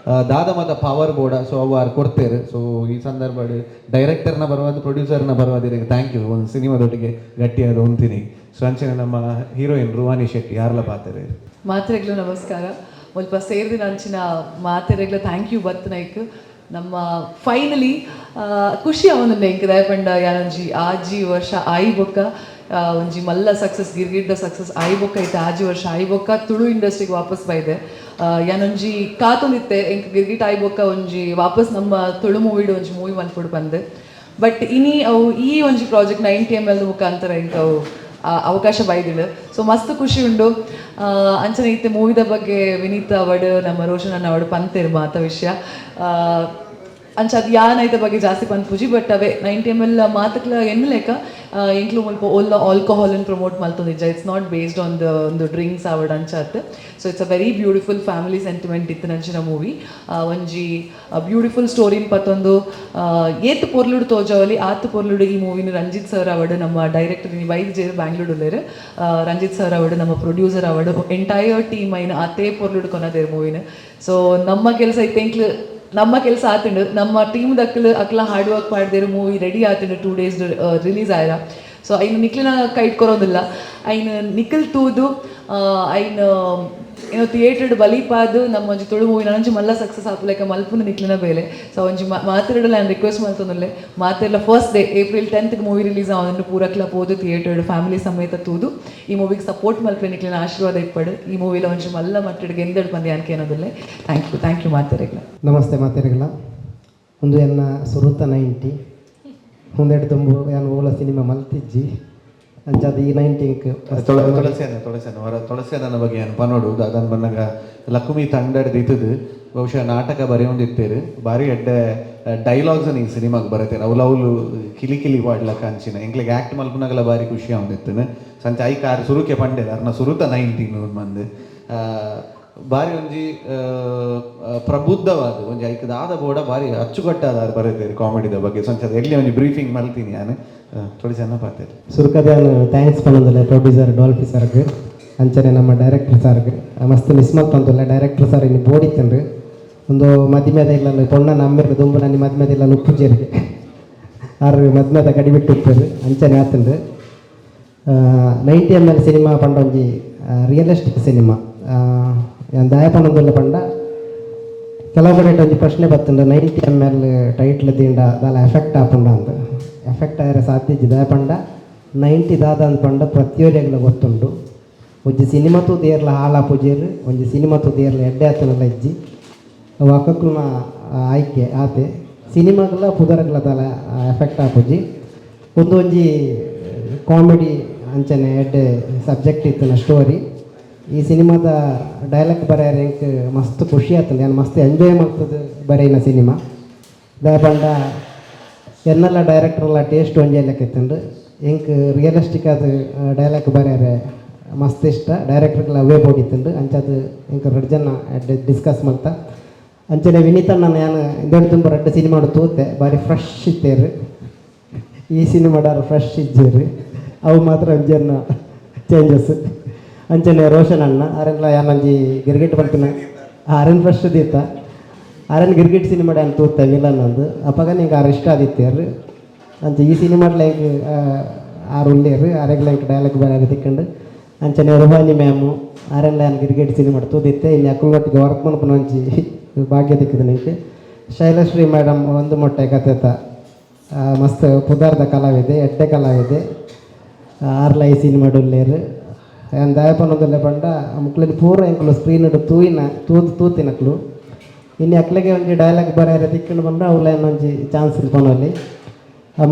ದಾದ ಮತ ಪವರ್ ಬೋಡ ಸೊ ಅವು ಆರು ಕೊಡ್ತೇರು ಸೊ ಈ ಸಂದರ್ಭ ಡೈರೆಕ್ಟರ್ನ ಬರುವಾದ ಪ್ರೊಡ್ಯೂಸರ್ನ ಬರುವಾದಿರಿಗೆ ಥ್ಯಾಂಕ್ ಯು ಒಂದು ಸಿನಿಮಾದೊಟ್ಟಿಗೆ ಗಟ್ಟಿಯಾದ ಉಂತೀನಿ ಸೊ ಅಂಚನೆ ನಮ್ಮ ಹೀರೋಯಿನ್ ರುವಾನಿ ಶೆಟ್ಟಿ ಯಾರೆಲ್ಲ ಪಾತ್ರೆ ಮಾತ್ರೆಗಳು ನಮಸ್ಕಾರ ಸ್ವಲ್ಪ ಸೇರಿದಿನ ಅಂಚಿನ ಮಾತ್ರೆಗಳು ಥ್ಯಾಂಕ್ ಯು ಬತ್ ನೈಕ್ ನಮ್ಮ ಫೈನಲಿ ಖುಷಿ ಅವನಂದೆ ಇಂಕ ದಯಪಂಡ ಯಾನಂಜಿ ಆಜಿ ವರ್ಷ ಆಯಿ ಬೊಕ್ಕ ಒಂಜಿ ಮಲ್ಲ ಸಕ್ಸಸ್ ಗಿರ್ಗಿಡ್ಡ ಸಕ್ಸಸ್ ಆಯಿ ಬೊಕ್ಕ ಐತೆ ಆಜಿ ವರ್ಷ ಆಯಿ ಬೊಕ್ಕ ತುಳು ಇಂಡಸ್ಟ್ರಿಗೆ ವಾಪಸ್ ಬೈದೆ ಯಾನೊಂಜಿ ಕಾತೊಂದಿತ್ತೆ ಎಂಕ್ ಗಿರ್ಗಿಟ್ ಆಯಿ ಬೊಕ್ಕ ಒಂಜಿ ವಾಪಸ್ ನಮ್ಮ ತುಳು ಮೂವಿಡ್ ಒಂಜಿ ಮೂವಿ ಮಲ್ಪೊಡು ಬಂದೆ ಬಟ್ ಇನಿ ಅವು ಈ ಒಂಜಿ ಪ್ರಾಜೆಕ್ಟ್ 90 ml ಮುಖಾಂತರ ಇಂಕ ಅವು ಅವಕಾಶ ಬೈದಿಡು ಸೊ ಮಸ್ತ್ ಖುಷಿ ಉಂಡು ಅಂಚನೆ ಇತ್ತೆ ಮೂವಿದ ಬಗ್ಗೆ ವಿನೀತ್ ಅವಡು ನಮ್ಮ ರೋಷನ್ ಅನ್ನ ಅವಡು ಪಂತೇರು ಮಾತ ವಿಷಯ ಅಂಚ ಅದು ಯಾನೈತ ಬಗ್ಗೆ ಜಾಸ್ತಿ ಪಂದ್ಪುಜಿ ಬಟ್ ಅವೇ 90 ml ಮಾತಕ್ಲ ಎನ್ನಲೇಕ ಇಂಕ್ಲು ಮುಲ್ಪ ಓಲ್ಲ ಆಲ್ಕೋಹಾಲ್ ಅನ್ನು ಪ್ರಮೋಟ್ ಮಲ್ತೊಂದಿಜ್ಜ ಇಟ್ಸ್ ನಾಟ್ ಬೇಸ್ಡ್ ಆನ್ ಒಂದು ಡ್ರಿಂಕ್ಸ್ ಅವಡ್ ಅಂಚಾತ್ so it's a very beautiful family sentiment ಇತ್ತು ನಂಚಿನ ಮೂವಿ ಒಂಜಿ ಬ್ಯೂಟಿಫುಲ್ ಸ್ಟೋರಿನ್ ಪತ್ತೊಂದು ಏತ್ ಪೊರ್ಲುಡು ತೋಜವಲಿ ಆತ್ ಪೊರ್ಲುಡು ಈ ಮೂವಿನ ರಂಜಿತ್ ಸರ್ ಅವಡು ನಮ್ಮ ಡೈರೆಕ್ಟರ್ ವೈದ್ ಜೇರು ಬ್ಯಾಂಗ್ಳೂರ್ ಉಲ್ಲೇರು ರಂಜಿತ್ ಸರ್ ಅವಡು ನಮ್ಮ ಪ್ರೊಡ್ಯೂಸರ್ ಅವಡು ಎಂಟೈರ್ ಟೀಮ್ ಐನ ಆತೇ ಪೊರ್ಲುಡು ಕೊನದೇರು ಮೂವಿನ ಸೊ ನಮ್ಮ ಕೆಲಸ ಇತ್ತೆ ಇಂಕ್ಲು ನಮ್ಮ ಕೆಲಸ ಆತುಂಡು ನಮ್ಮ ಟೀಮ್ ದಕ್ಕಲು ಅಕ್ಲ ಹಾರ್ಡ್ ವರ್ಕ್ ಮಾಡಿದೇರು ಮೂವಿ ರೆಡಿ ಆತುಂಡು 2 days ರಿಲೀಸ್ ಆಯ್ರ ಸೊ ಐನು ನಿಕ್ಲಿನ ಕೈಟ್ ಕೊರೋದಿಲ್ಲ ಐನು ನಿಖಲ್ ತೂದು ಐನು ಏನೋ ಥಿಯೇಟರ್ಡ್ ಬಲಿಪಾದು ನಮ್ಮ ಒಂಜಿ ತುಳು ಮೂವಿ ನನಂಜಿ ಮಲ್ಲ ಸಕ್ಸಸ್ ಆಪುಲೆಕ್ಕ ಮಲ್ಪುನ ನಿಕ್ಲಿನ ಬೇಲೆ ಸೊ ಒಂಜಿ ಮಾತಿರಡು ನಾನು ರಿಕ್ವೆಸ್ಟ್ ಮಲ್ತೊಂದುಲ್ಲೆ ಮಾತಿರಲ first day April 10th movie release ಆವೊಂದು ಪೂರಕ್ಲ ಪೋದು ಥಿಯೇಟರ್ಡ್ ಫ್ಯಾಮಿಲಿ ಸಮೇತ ತೂದು ಈ ಮೂವಿಗೆ ಸಪೋರ್ಟ್ ಮಲ್ಪೆ ನಿಕ್ಲಿನ ಆಶೀರ್ವಾದ ಇಪ್ಪಡು ಈ ಮೂವಿಲ ಒಂಜಿ ಮಲ್ಲ ಮಟ್ಟಿಗೆ ಎಂದೆಡು ಬಂದು ಅನ್ಕೆ ಅನ್ನೋದಿಲ್ಲ ಥ್ಯಾಂಕ್ ಯು ಮಾತಿರಗ್ಲ ನಮಸ್ತೆ ಮಾತೆರೆಗಳ ಒಂದು ಎನ್ನ ಸುರುತ 90 ಒಂದೆರಡು ತುಂಬು ಏನು ಓಲ ಸಿನಿಮಾ ಮಲ್ತಿಜ್ಜಿ ಅಂಚದು ಈ 90ಕ್ಕೆ ತುಳಸಿಯನ ಬಗ್ಗೆ ಏನು ಪನೋಡು ಅದನ್ನು ಬಂದಾಗ ಲಕ್ಷ್ಮಿ ತಂಡಡ್ ಇದ್ದದು ಬಹುಶಃ ನಾಟಕ ಬರೆಯೊಂದಿತ್ತೇರು ಭಾರಿ ಎಡ್ಡೆ ಡೈಲಾಗ್ಸ್ ಈ ಸಿನಿಮಾಗೆ ಬರತ್ತೇನೆ ಅವಳು ಕಿಲಿ ಕಿಲಿ ಪಾಡ್ಲಕ್ಕ ಅಂಚಿನ ಎಂಕ್ಲಿಗೆ ಆ್ಯಕ್ಟ್ ಮಲ್ಪನಾಗಲ ಭಾರಿ ಖುಷಿ ಆಗೊಂದಿತ್ತೇನೆ ಸಂಚ ಐ ಕಾರ್ ಸುರುಕೆ ಪಂಡೆದ ಅರ್ನ ಸುರುತ 19 ಮಂದಿ ಭಾರಿ ಒಂಜಿ ಪ್ರಬುದ್ಧವಾದ ಒಂಜಿ ಐಕದ ಆದ ಬೋಡ ಭಾರಿ ಅಚ್ಚುಕಟ್ಟಾದ ಬರೀತೀರಿ ಕಾಮಿಡಿದ ಬಗ್ಗೆ ಸಂಚದ ಎಲ್ಲಿ ಒಂಜಿ ಬ್ರೀಫಿಂಗ್ ಮಲ್ತೀನಿ ನಾನು ಥೋಡಿ ಚೆನ್ನಾಗಿ ಪಾತೇರಿ ಸುರುಕದೇನು ಥ್ಯಾಂಕ್ಸ್ ಪನ್ನೊಂದಿಲ್ಲ ಪ್ರೊಡ್ಯೂಸರ್ ಡಾಲ್ಫಿ ಸರ್ಗೆ ಅಂಚನೆ ನಮ್ಮ ಡೈರೆಕ್ಟರ್ ಸರ್ಗೆ ಮಸ್ತ್ ಮಿಸ್ ಮಾಡ್ಕೊಂತಲ್ಲ ಡೈರೆಕ್ಟರ್ ಸರ್ ಇನ್ನು ಬೋಡಿತ್ತನ್ರಿ ಒಂದು ಮದಿಮೆದ ಇಲ್ಲ ಪೊಣ್ಣ ನಮ್ಮಿರ್ದು ದುಂಬು ನನ್ನ ಮದಿಮೆದ ಇಲ್ಲ ಉಪ್ಪುಜೇರಿಗೆ ಆರು ಮದ್ಮೆದ ಕಡಿ ಬಿಟ್ಟು ಉಪ್ಪೇರು ಅಂಚನೆ ಆತಂದು 90 ml ಸಿನಿಮಾ ಪಂಡ ಒಂಜಿ ರಿಯಲಿಸ್ಟಿಕ್ ಸಿನಿಮಾ ದಾಯಪನೊಂದುಲ್ಲ ಪಂಡ ಕೆಲವು ಕಡೆ ಒಂಜಿ ಪ್ರಶ್ನೆ ಬತ್ತುಂಡು 90 ml ಟೈಟ್ಲ್ ದಿಂಡ ದಾಲ ಎಫೆಕ್ಟ್ ಆಪುಂಡ ಅಂತ ಎಫೆಕ್ಟ್ ಆಯ್ರೆ ಸಾಧ್ಯಜಿ ದಾಯಪಂಡ 90 ದಾದ ಅಂತ ಪಂಡ ಪ್ರತಿಯೊಬ್ಬರಿಗೆಲ್ಲ ಗೊತ್ತುಂಡು ಒಂಜಿ ಸಿನಿಮಾ ತೂದೇರ್ಲ ಹಾಳಾಪುಜೇರು ಒಂಜಿ ಸಿನಿಮಾ ತೂದೇರ್ಲ ಎಡ್ಡೆ ಆತನೆಲ್ಲ ಇಜ್ಜಿ ಅವು ಅಕ್ಕಕ್ಕುನ ಆಯ್ಕೆ ಆತೆ ಸಿನಿಮಾಗಲ ಪುದರಗಲ ದಾಲ ಎಫೆಕ್ಟ್ ಆಪುಜಿ ಒಂದೊಂಜಿ ಕಾಮಿಡಿ ಅಂಚನೆ ಎಡ್ಡೆ ಸಬ್ಜೆಕ್ಟ್ ಇತ್ತಿನ ಸ್ಟೋರಿ ಈ ಸಿನಿಮಾದ ಡೈಲಾಗ್ ಬರೆಯರೆ ಎಂಕ್ ಮಸ್ತ್ ಖುಷಿ ಆಗ್ತದೆ ನಾನು ಮಸ್ತ್ ಎಂಜಾಯ್ ಮಾಡ್ತದೆ ಬರೆಯಿನ ಸಿನಿಮಾ ದಾಯಪಂಡ ಎನ್ನೆಲ್ಲ ಡೈರೆಕ್ಟರ್ಲ ಟೇಸ್ಟ್ ಒಂಜೆಲ್ಲಕ್ಕೆ ಇತ್ತಂಡು ಎಂಕ್ ರಿಯಲಿಸ್ಟಿಕ್ ಆದ ಡೈಲಾಗ್ ಬರೆಯರೆ ಮಸ್ತ್ ಇಷ್ಟ ಡೈರೆಕ್ಟರ್ಗೆಲ್ಲ ಅವೇ ಬೋಡಿತ್ತಂಡು ಅಂಚದು ಎಂಕ್ 2 ಜನ ಡಿಸ್ಕಸ್ ಮಾಡ್ತಾ ಅಂಚನೆ ವಿನೀತಣ್ಣ ನಾನು ಇಂದೆರಡು ತುಂಬ 2 ಸಿನಿಮಾ ತೋತೆ ಭಾರಿ ಫ್ರೆಶ್ ಇತ್ತೇರು ಈ ಸಿನಿಮಾಡಾರು ಫ್ರೆಶ್ ಇಜ್ಜೇರು ಅವು ಮಾತ್ರ ಒಂಜನ್ನ ಚೇಂಜಸ್ ಅಂಚನೆ ರೋಷನ್ ಅಣ್ಣ ಆರೆಲ್ಲ ಯಾನಂಜಿ ಗಿರ್ಗಿಟ್ ಬರ್ತೀನಿ ಆರೆನ್ ಫ್ರೆಶ್ ದೀತ ಆರೆನ್ ಗಿರ್ಗಿಟ್ ಸಿನಿಮಾಡ ಅಂತ ತೋರ್ತೆ ವಿಲನ್ ಅಂದು ಅಪ್ಪಾಗ ನಿಂಗೆ ಆರು ಇಷ್ಟ ಆದಿತ್ತೇರು ಅಂಚೆ ಈ ಸಿನಿಮಾಡ್ಲ ಹೆಂಗೆ ಆರು ಉಳ್ಳೇರು ಆರೆಗ್ಲ ಹೆಂಗೆ ಡೈಲಾಗ್ ಬೇರೆ ತಿಕ್ಕೊಂಡು ಅಂಚನೆ ರುಹಾನಿ ಮ್ಯಾಮು ಆರೆಲ್ಲ ಕ್ರಿಕೆಟ್ ಸಿನಿಮಾ ತೂದಿತ್ತೆ ಇನ್ನು ಅಕ್ಕಳೊಟ್ಟಿಗೆ ವರ್ಕ್ ಮಲ್ಪನ ಒಂಚಿ ಭಾಗ್ಯ ದಿಕ್ಕಿದೆ ನಿಮಗೆ. ಶೈಲಶ್ರೀ ಮೇಡಮ್ ಒಂದು ಮೊಟ್ಟೆ ಕಥೆತ ಮಸ್ತ್ ಪುದಾರ್ದ ಕಲಾವಿದೆ ಎಡ್ಡೆ ಕಲಾವಿದೆ ಆರ್ಲ ಈ ಸಿನಿಮಾ ಡೊಲ್ಲೇರು ದಯಪನೊಂದಲ್ಲೇ ಪಂಡ ಮಕ್ಕಳಿನ ಪೂರ ಎಂಕಲು ಸ್ಕ್ರೀನ್ ತೂತಿನಕ್ಲು ಇನ್ನು ಅಕ್ಲೆಗೆ ಒಂಜಿ ಡೈಲಾಗ್ ಬರೆಯರೆ ತಿಕ್ಕೊಂಡು ಬಂದ್ರೆ ಅವ್ಲ ಒಂಜಿ ಚಾನ್ಸ್ ಇಲ್ಪನಲ್ಲಿ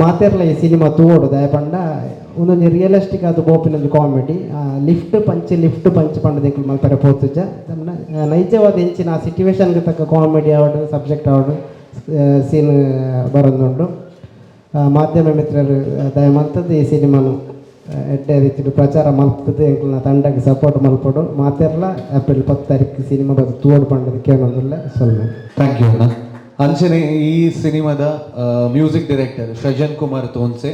ಮಾತೆರ್ಲ ಈ ಸಿನಿಮಾ ತೂಡು ದಯಪಂಡ ಒಂದೊಂದು ರಿಯಲಿಸ್ಟಿಕ್ ಅದು ಬೋಪಿನೊಂದು ಕಾಮಿಡಿ ಲಿಫ್ಟ್ ಪಂಚ್ ಪಂಡ ದಿಕ್ಕಲು ಮಲ್ಪರೆ ಪೋತುಜ ನೈಜವಾದ ಹೆಂಚಿನ ಆ ಸಿಚುವೇಶನ್ಗೆ ತಕ್ಕ ಕಾಮಿಡಿ ಆವಡು ಸಬ್ಜೆಕ್ಟ್ ಆವಡು ಸೀನ್ ಬರೋದುಂಡು. ಮಾಧ್ಯಮ ಮಿತ್ರರು ದಯಮಲ್ತದ್ದು ಈ ಸಿನಿಮಾನು ಎಡ್ಡೆ ರೀತಿ ಪ್ರಚಾರ ಮಲ್ಪದು ಎಂಕ್ಲನ ತಂಡಕ್ಕೆ ಸಪೋರ್ಟ್ ಮಲ್ಪಡು ಮಾತೆರ್ಲ ಏಪ್ರಿಲ್ 10 ತಾರೀಕು ಸಿನಿಮಾ ಬಂದು ತೂಡು ಪಂಡದಕ್ಕೆ ಏನೊಂದಿಲ್ಲ ಸೊಲ್ಲೆ. ಥ್ಯಾಂಕ್ ಯು ಅಣ್ಣ. ಅಂಚನೆ ಈ ಸಿನಿಮಾದ ಮ್ಯೂಸಿಕ್ ಡೈರೆಕ್ಟರ್ ಸೃಜನ್ ಕುಮಾರ್ ತೋನ್ಸೆ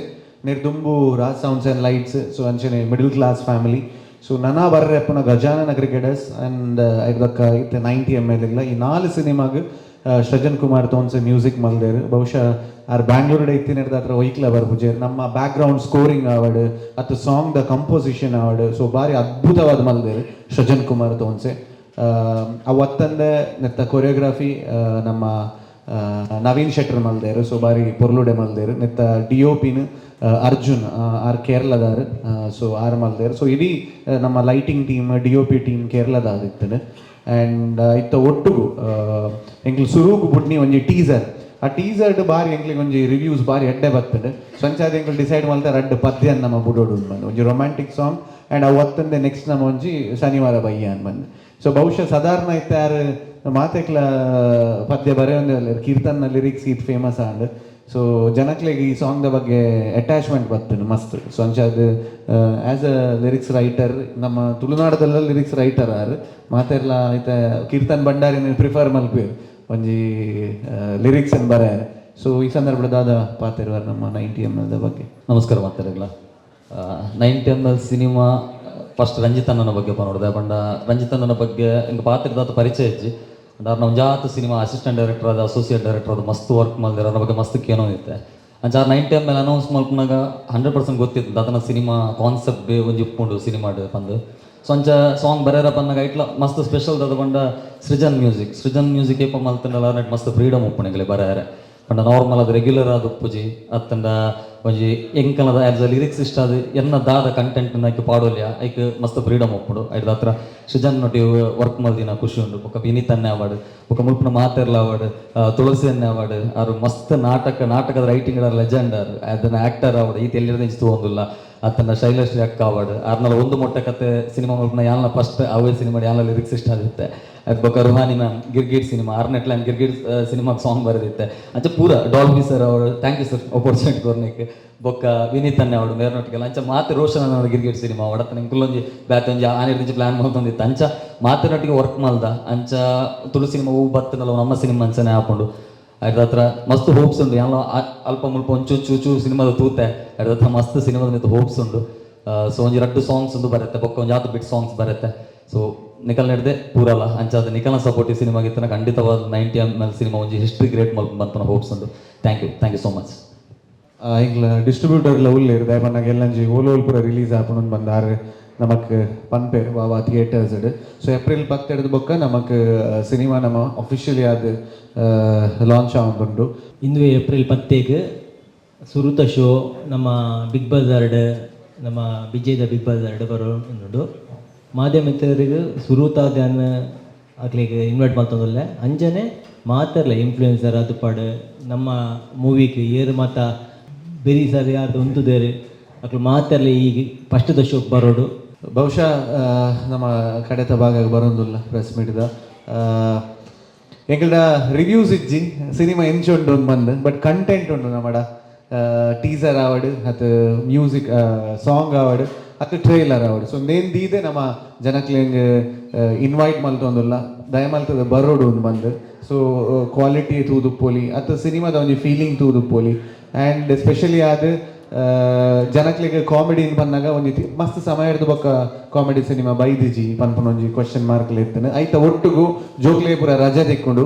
ನಿರ್ದುಂಬು Raj sounds and lights. So ಅಂಚನೆ ಮಿಡಲ್ ಕ್ಲಾಸ್ ಫ್ಯಾಮಿಲಿ. ಸೊ ನನ ಬರ್ರೆಪ್ಪನ ಗಜಾನನ ಕ್ರಿಕೆಟರ್ಸ್ ಆ್ಯಂಡ್ ಐದಕ್ಕ ಇತ್ತೆ 90 ml ಇಲ್ಲ ಈ 4 ಸಿನಿಮಾಗೆ ಸೃಜನ್ ಕುಮಾರ್ ತೋನ್ಸೆ ಮ್ಯೂಸಿಕ್ ಮಲ್ದೇರು. ಬಹುಶಃ ಆರ್ ಬ್ಯಾಂಗ್ಳೂರ್ಡೆ ಇತ್ತಿನಿರ್ದ ಹತ್ರ ಒಯ್ಕ್ಲ ಬರ್ಪುಜೆ ನಮ್ಮ ಬ್ಯಾಕ್ಗ್ರೌಂಡ್ ಸ್ಕೋರಿಂಗ್ ಆವಡ್ ಅತ್ತು ಸಾಂಗ್ ದ ಕಂಪೋಸಿಷನ್ ಆವಡ್. ಸೊ ಭಾರಿ ಅದ್ಭುತವಾದ ಮಲ್ದೇರು ಸೃಜನ್ ಕುಮಾರ್ ತೋನ್ಸೆ. ಅವತ್ತಂದೆ ನೆತ್ತ ಕೊರಿಯೋಗ್ರಫಿ ನಮ್ಮ ನವೀನ್ ಶೆಟ್ಟರ್ ಮಲ್ದೇರು. ಸೊ ಬಾರಿ ಪೊರ್ಲುಡೆ ಮಲ್ದೇರು ನೆತ್ತ DOPನು ಅರ್ಜುನ್ ಆರ್ ಕೇರಳದಾರು. ಸೊ ಆರ್ ಮಲ್ದೇರು. ಸೊ ಇಡೀ ನಮ್ಮ ಲೈಟಿಂಗ್ ಟೀಮ್ DOP ಟೀಮ್ ಕೇರಳದಾದ ಇತ್ತನು. ಆ್ಯಂಡ್ ಇತ್ತ ಒಟ್ಟುಗು ಎಂಕ್ಲು ಸುರುಗು ಬುಡ್ನಿ ಒಂಜಿ ಟೀಸರ್ ಆ ಟೀಸರ್ಡ್ ಬಾರಿ ಎಂಕ್ಲಿಗೆ ಒಂಜಿ ರಿವ್ಯೂಸ್ ಬಾರಿ ಎಡ್ಡೆ ಬರ್ತದೆ. ಸಂಚಾದ ಎಂಕ್ಲು ಡಿಸೈಡ್ ಮಾಡ್ತಾರೆ ಅಡ್ಡು ಪದ್ಯ ನಮ್ಮ ಬುಡೋಡು ಬಂದು ಒಂಜಿ ರೊಮ್ಯಾಂಟಿಕ್ ಸಾಂಗ್ ಆ್ಯಂಡ್ ಅವತ್ತಂದೆ ನೆಕ್ಸ್ಟ್ ನಮ್ಮ ಒಂಜಿ ಶನಿವಾರ ಬಯ್ಯ ಅನ್ ಬಂದು. ಸೊ ಬಹುಶಃ ಸಾಧಾರಣ ಇತ್ತು ಯಾರು ಮಾತೆಕ್ಲ ಪದ್ಯ ಬರೆಯೊಂದೇ ಕೀರ್ತನ ಲಿರಿಕ್ಸ್ ಇದು ಫೇಮಸ್ ಆಂಡ್. ಸೊ ಜನಕ್ಲೆಗೆ ಈ ಸಾಂಗ್ದ ಬಗ್ಗೆ ಅಟ್ಯಾಚ್ಮೆಂಟ್ ಬರ್ತದೆ ಮಸ್ತ್. ಸೊ ಅಂಚಾದ ಆ್ಯಸ್ ಅ ಲಿರಿಕ್ಸ್ ರೈಟರ್ ನಮ್ಮ ತುಳುನಾಡದಲ್ಲ ಲಿರಿಕ್ಸ್ ರೈಟರ್ ಆರು ಮಾತೆಲ್ಲ ಆಯ್ತಾ ಕೀರ್ತನ್ ಭಂಡಾರಿನ ಪ್ರಿಫರ್ ಮಲ್ಪೇರು ಒಂಜಿ ಲಿರಿಕ್ಸ್ ಅನ್ನು ಬರೆಯಾರೆ. ಸೊ ಈ ಸಂದರ್ಭದಾದ ಪಾತಿರುವಾರ ನಮ್ಮ 90 ml ಬಗ್ಗೆ ನಮಸ್ಕಾರ ಮಾತಾಡಲ್ಲ. 90 ml ಸಿನಿಮಾ ಫಸ್ಟ್ ರಂಜಿತಣ್ಣನ ಬಗ್ಗೆ ನೋಡಿದೆ ಪಂಡ ರಂಜಿತಣ್ಣನ ಬಗ್ಗೆ ಹಿಂಗೆ ಪಾತ್ರದ ಪರಿಚಯ ಇಜ್ಜಿ ನಾವು ಜಾತ್ ಸಿನಿಮಾ ಅಸಿಸ್ಟೆಂಟ್ ಡೈರೆಕ್ಟರ್ ಆದ ಅಸೋಸಿಯೇಟ್ ಡೈರೆಕ್ಟರ್ ಅದು ಮಸ್ತ್ ವರ್ಕ್ ಮಾಡಿದ್ರೆ ಅದ್ರ ಬಗ್ಗೆ ಮಸ್ತ್ ಏನೋ ಇತ್ತೆ ಅಂಚಾರ 90 ml ಅನೌನ್ಸ್ ಮಾಡ್ಕೊಂಡಾಗ 100% ಗೊತ್ತಿತ್ತು ಅದನ್ನ ಸಿನಿಮಾ ಕಾನ್ಸೆಪ್ಟ್ ಬೇ ಒಂಜಿ ಇಪ್ಪುಂಡು ಸಿನಿಮಾ ಬಂದು. ಸೊ ಅಂಚ ಸಾಂಗ್ ಬರೆಯರ ಬಂದಾಗ ಇಟ್ಲ ಮಸ್ತ್ ಸ್ಪೆಷಲ್ ಅದು ಬಂಡ ಸೃಜನ್ ಮ್ಯೂಸಿಕ್ ಏಪ ಮಲ್ತಂಡಲ್ಲ ನೆಟ್ ಮಸ್ತ್ ಫ್ರೀಡಮ್ ಉಪ್ಪುಣೆಗಲೆ ಬರೆಯಾರೆ ಪಂಡ ನಾರ್ಮಲ್ ಅದು ರೆಗ್ಯುಲರ್ ಆದ ಉಪ್ಪುಜಿ ಅತ್ತಂಡ ಒಂಜಿ ಎಂಕಲದ ಆ್ಯಸ್ ಅ ಲಿರಿಕ್ಸ್ ಇಷ್ಟ ಅದು ಎನ್ನ ದಾದ ಕಂಟೆಂಟ್ ಐಕೆ ಪಾಡೋಲ್ಯ ಐಕೆ ಮಸ್ತ್ ಫ್ರೀಡಮ್ ಒಪ್ಪುಡು ಐದು ಹತ್ರ ಸೃಜನ್ ನೊಟ್ಟಿ ವರ್ಕ್ ಮಲ್ದಿನ ಖುಷಿ ಉಂಡು. ಬೊಕ್ಕ ವಿನೀತ್ ಅನ್ನೆ ಅವಾರ್ಡ್ ಬೊಕ್ಕ ಮುಲ್ಪನ ಮಾತೆರ್ಲ ಅವಾರ್ಡ್ ತುಳಸಿ ಅನ್ನೆ ಅವಾರ್ಡ್ ಆರು ಮಸ್ತ್ ನಾಟಕದ ರೈಟಿಂಗ್ ಲೆಜೆಂಡ್ ಆರು ಅದನ್ನ ಆ್ಯಕ್ಟರ್ ಅವಾರ್ಡ್ ಈತ ಎಲ್ಲಿರದ ಇಷ್ಟು ಒಂದಿಲ್ಲ ಅತ್ತನ್ನ ಶೈಲಶ್ರೀ ಅಕ್ಕ ಅವಾರ್ಡ್ ಆರ್ನಲ್ಲ ಒಂದು ಮೊಟ್ಟೆ ಕತೆ ಸಿನಿಮಾ ಮಲ್ಪನ ಯಾಲ್ನ ಫಸ್ಟ್ ಅವೇ ಸಿನಿಮಾ ಯಾಲ್ನ ಲಿರಿಕ್ಸ್ ಇಷ್ಟ ಆಗುತ್ತೆ. ಅದು ಬೊಕ್ಕ ರುಹಾನಿ ಮ್ಯಾಮ್ ಗಿರ್ಗಿಟ್ ಸಿನಿಮಾ ಆರ್ನೆಟ್ಲ ಗಿರ್ಗಿಟ್ ಸಿನಿಮಾಗೆ ಸಾಂಗ್ ಬರೆದಿತ್ತೆ ಅಂಚ ಪೂರ ಡಾಲ್ಬಿ ಸರ್ ಅವರು ಥ್ಯಾಂಕ್ ಯು ಸರ್ ಅಪರ್ಚುನಿಟಿ ಕೊರ್ನಿಕ್ಕೆ ಬೊಕ್ಕ ವಿನೀತ್ ಅನ್ನೆ ಅವಳು ಮೇರ್ನೊಟ್ಟಿಗೆಲ್ಲ ಅಂಚ ಮಾತೆ ರೋಷನ್ ಅನ್ನೋ ಗಿರ್ಗಿಟ್ ಸಿನಿಮಾ ಅವಡತ್ತ ನಿಂಕುಲೊಂಜಿ ಬ್ಯಾತ್ ಒಂಜಿ ಆನೆರ್ದಿಂಚಿ ಪ್ಲಾನ್ ಮಾಡ್ತಂದಿತ್ತು ಅಂಚ ಮಾತಿನೊಟ್ಟಿಗೆ ವರ್ಕ್ ಮಾಡ್ದ ಅಂಚ ತುಳು ಸಿನಿಮಾ ಹೂ ಬತ್ತನಲ್ಲ ನಮ್ಮ ಸಿನಿಮಾ ಅಂಚನೆ ಹಾಕೊಂಡು ಅದ್ರ ಹತ್ರ ಮಸ್ತ್ ಹೋಪ್ಸ್ ಉಂಡು ಎಲ್ಲ ಅಲ್ಪ ಮುಲ್ಪ ಒಂಚೂಚು ಸಿನಿಮಾದ ತೂತೆ ಅದ್ರ ಹತ್ರ ಮಸ್ತ್ ಸಿನಿಮಾದ ಮಿತ್ತು ಹೋಪ್ಸ್ ಉಂಡು. ಸೊ ಒಂಜಿ 2 ಸಾಂಗ್ಸ್ ಒಂದು ಬರುತ್ತೆ ಬೊಕ್ಕ ಒಂದು 6 ಬಿಟ್ ಸಾಂಗ್ಸ್ ಬರುತ್ತೆ. ಸೊ ನಿಖಲ್ ನಡೆದೆ ಪೂರಲ್ಲ ಅಂಚಾದ ನಿಖಲ್ನ ಸಪೋರ್ಟಿವ್ ಸಿನಿಮಾಗಿತ್ತನ ಖಂಡಿತವಾದ 90 ml ಸಿನಿಮಾ ಒಂಜಿ ಹಿಸ್ಟ್ರಿ ಗ್ರೇಟ್ ಮಲ್ಪ ಬಂತನ ಹೋಪ್ಸ್ ಉಂಡು. Thank you so much. ಇಂಗ್ಲ ಡಿಸ್ಟ್ರಿಬ್ಯೂಟರ್ಲ ಉಳ್ಳೇರು ದಯಪನ್ನಾಗ ಎಲ್ಲಂಜಿ ಓಲೋಲ್ ಪೂರ ರಿಲೀಸ್ ಆಪುಂಡು ಬಂದಾರು ನಮಕ್ ಪನ್ಪೇರ್ ವಾವಾ ಥಿಯೇಟರ್ಸ್. ಸೊ ಏಪ್ರಿಲ್ 10 ಬೊಕ್ಕ ನಮಕ್ ಸಿನಿಮಾ ನಮ್ಮ ಅಫಿಷಿಯಲಿ ಅದು ಲಾಂಚ್ ಆಗುಂಡು. ಇಂದು ಏಪ್ರಿಲ್ 10 ಸುರುತ ಶೋ ನಮ್ಮ ಬಿಗ್ ಬಜಾರ್ಡ್ ನಮ್ಮ ವಿಜಯದ ಬಿಗ್ ಬಜಾರ್ಡ್ ಬರೋದು ಮಾಧ್ಯಮ ಮಿತ್ರರಿಗೆ ಸುರುತಾದನ್ನ ಆಗ್ಲಿಕ್ಕೆ ಇನ್ವೈಟ್ ಮಾಡ್ತಂದಲ್ಲ ಅಂಜನೆ ಮಾತಾರಲ್ಲ ಇನ್ಫ್ಲೂಯೆನ್ಸರ್ ಅದು ಪಾಡು ನಮ್ಮ ಮೂವಿಗೆ ಏರು ಮಾತ ಬೆರಿ ಸರ್ ಯಾರ್ದು ಉಂತುದೇರು ಅಕ್ಲು ಮಾತಾರಲ್ಲ ಈಗ ಫಸ್ಟ್ ಶೋಕ್ ಬರೋಡು. ಬಹುಶಃ ನಮ್ಮ ಕಡೆತ ಭಾಗ ಬರೋದಿಲ್ಲ ಪ್ರೆಸ್ ಮೀಟ್ದ ಎಂಕಲ್ಡ ರಿವ್ಯೂಸ್ ಇಜ್ಜಿ ಸಿನಿಮಾ ಎಂಚುಂಡು ಒಂದು ಬಂದು ಬಟ್ ಕಂಟೆಂಟ್ ಉಂಡು ನಮ್ಮಡ ಟೀಸರ್ ಆವಡ್ ಅದು ಮ್ಯೂಸಿಕ್ ಸಾಂಗ್ ಆವಡ್ ಅದು ಟ್ರೈಲರ್ ಆವಡ್. ಸೊ ನೇನ್ ದೀದೆ ನಮ್ಮ ಜನಕ್ಲೆ ಇನ್ವೈಟ್ ಮಲ್ತೊಂದುಲ್ಲ ದಯಮಲ್ತದ ಬರೋಡು ಒಂದು ಬಂದು. ಸೊ ಕ್ವಾಲಿಟಿ ತೂದುಪ್ಪೋಲಿ ಅದು ಸಿನಿಮಾದ ಒಂಜಿ ಫೀಲಿಂಗ್ ತೂದುಪ್ಪೋಲಿ ಆ್ಯಂಡ್ ಎಸ್ಪೆಷಲಿ ಅದು ಜನಕ್ಲೆಗೆ ಕಾಮಿಡಿ ಬಂದಾಗ ಒಂದು ಮಸ್ತ್ ಸಮಯ ಹಿಡಿದು ಬೊಕ್ಕ ಕಾಮಿಡಿ ಸಿನಿಮಾ ಬೈದಿಜಿ ಪನ್ಪನ ಒಂಜಿ ಕ್ವಶನ್ ಮಾರ್ಕ್ ಇರ್ತೇನೆ ಐತ ಒಟ್ಟಿಗೂ ಜೋಕ್ಲೆ ಪೂರ ರಜೆ ತೆಕ್ಕೊಂಡು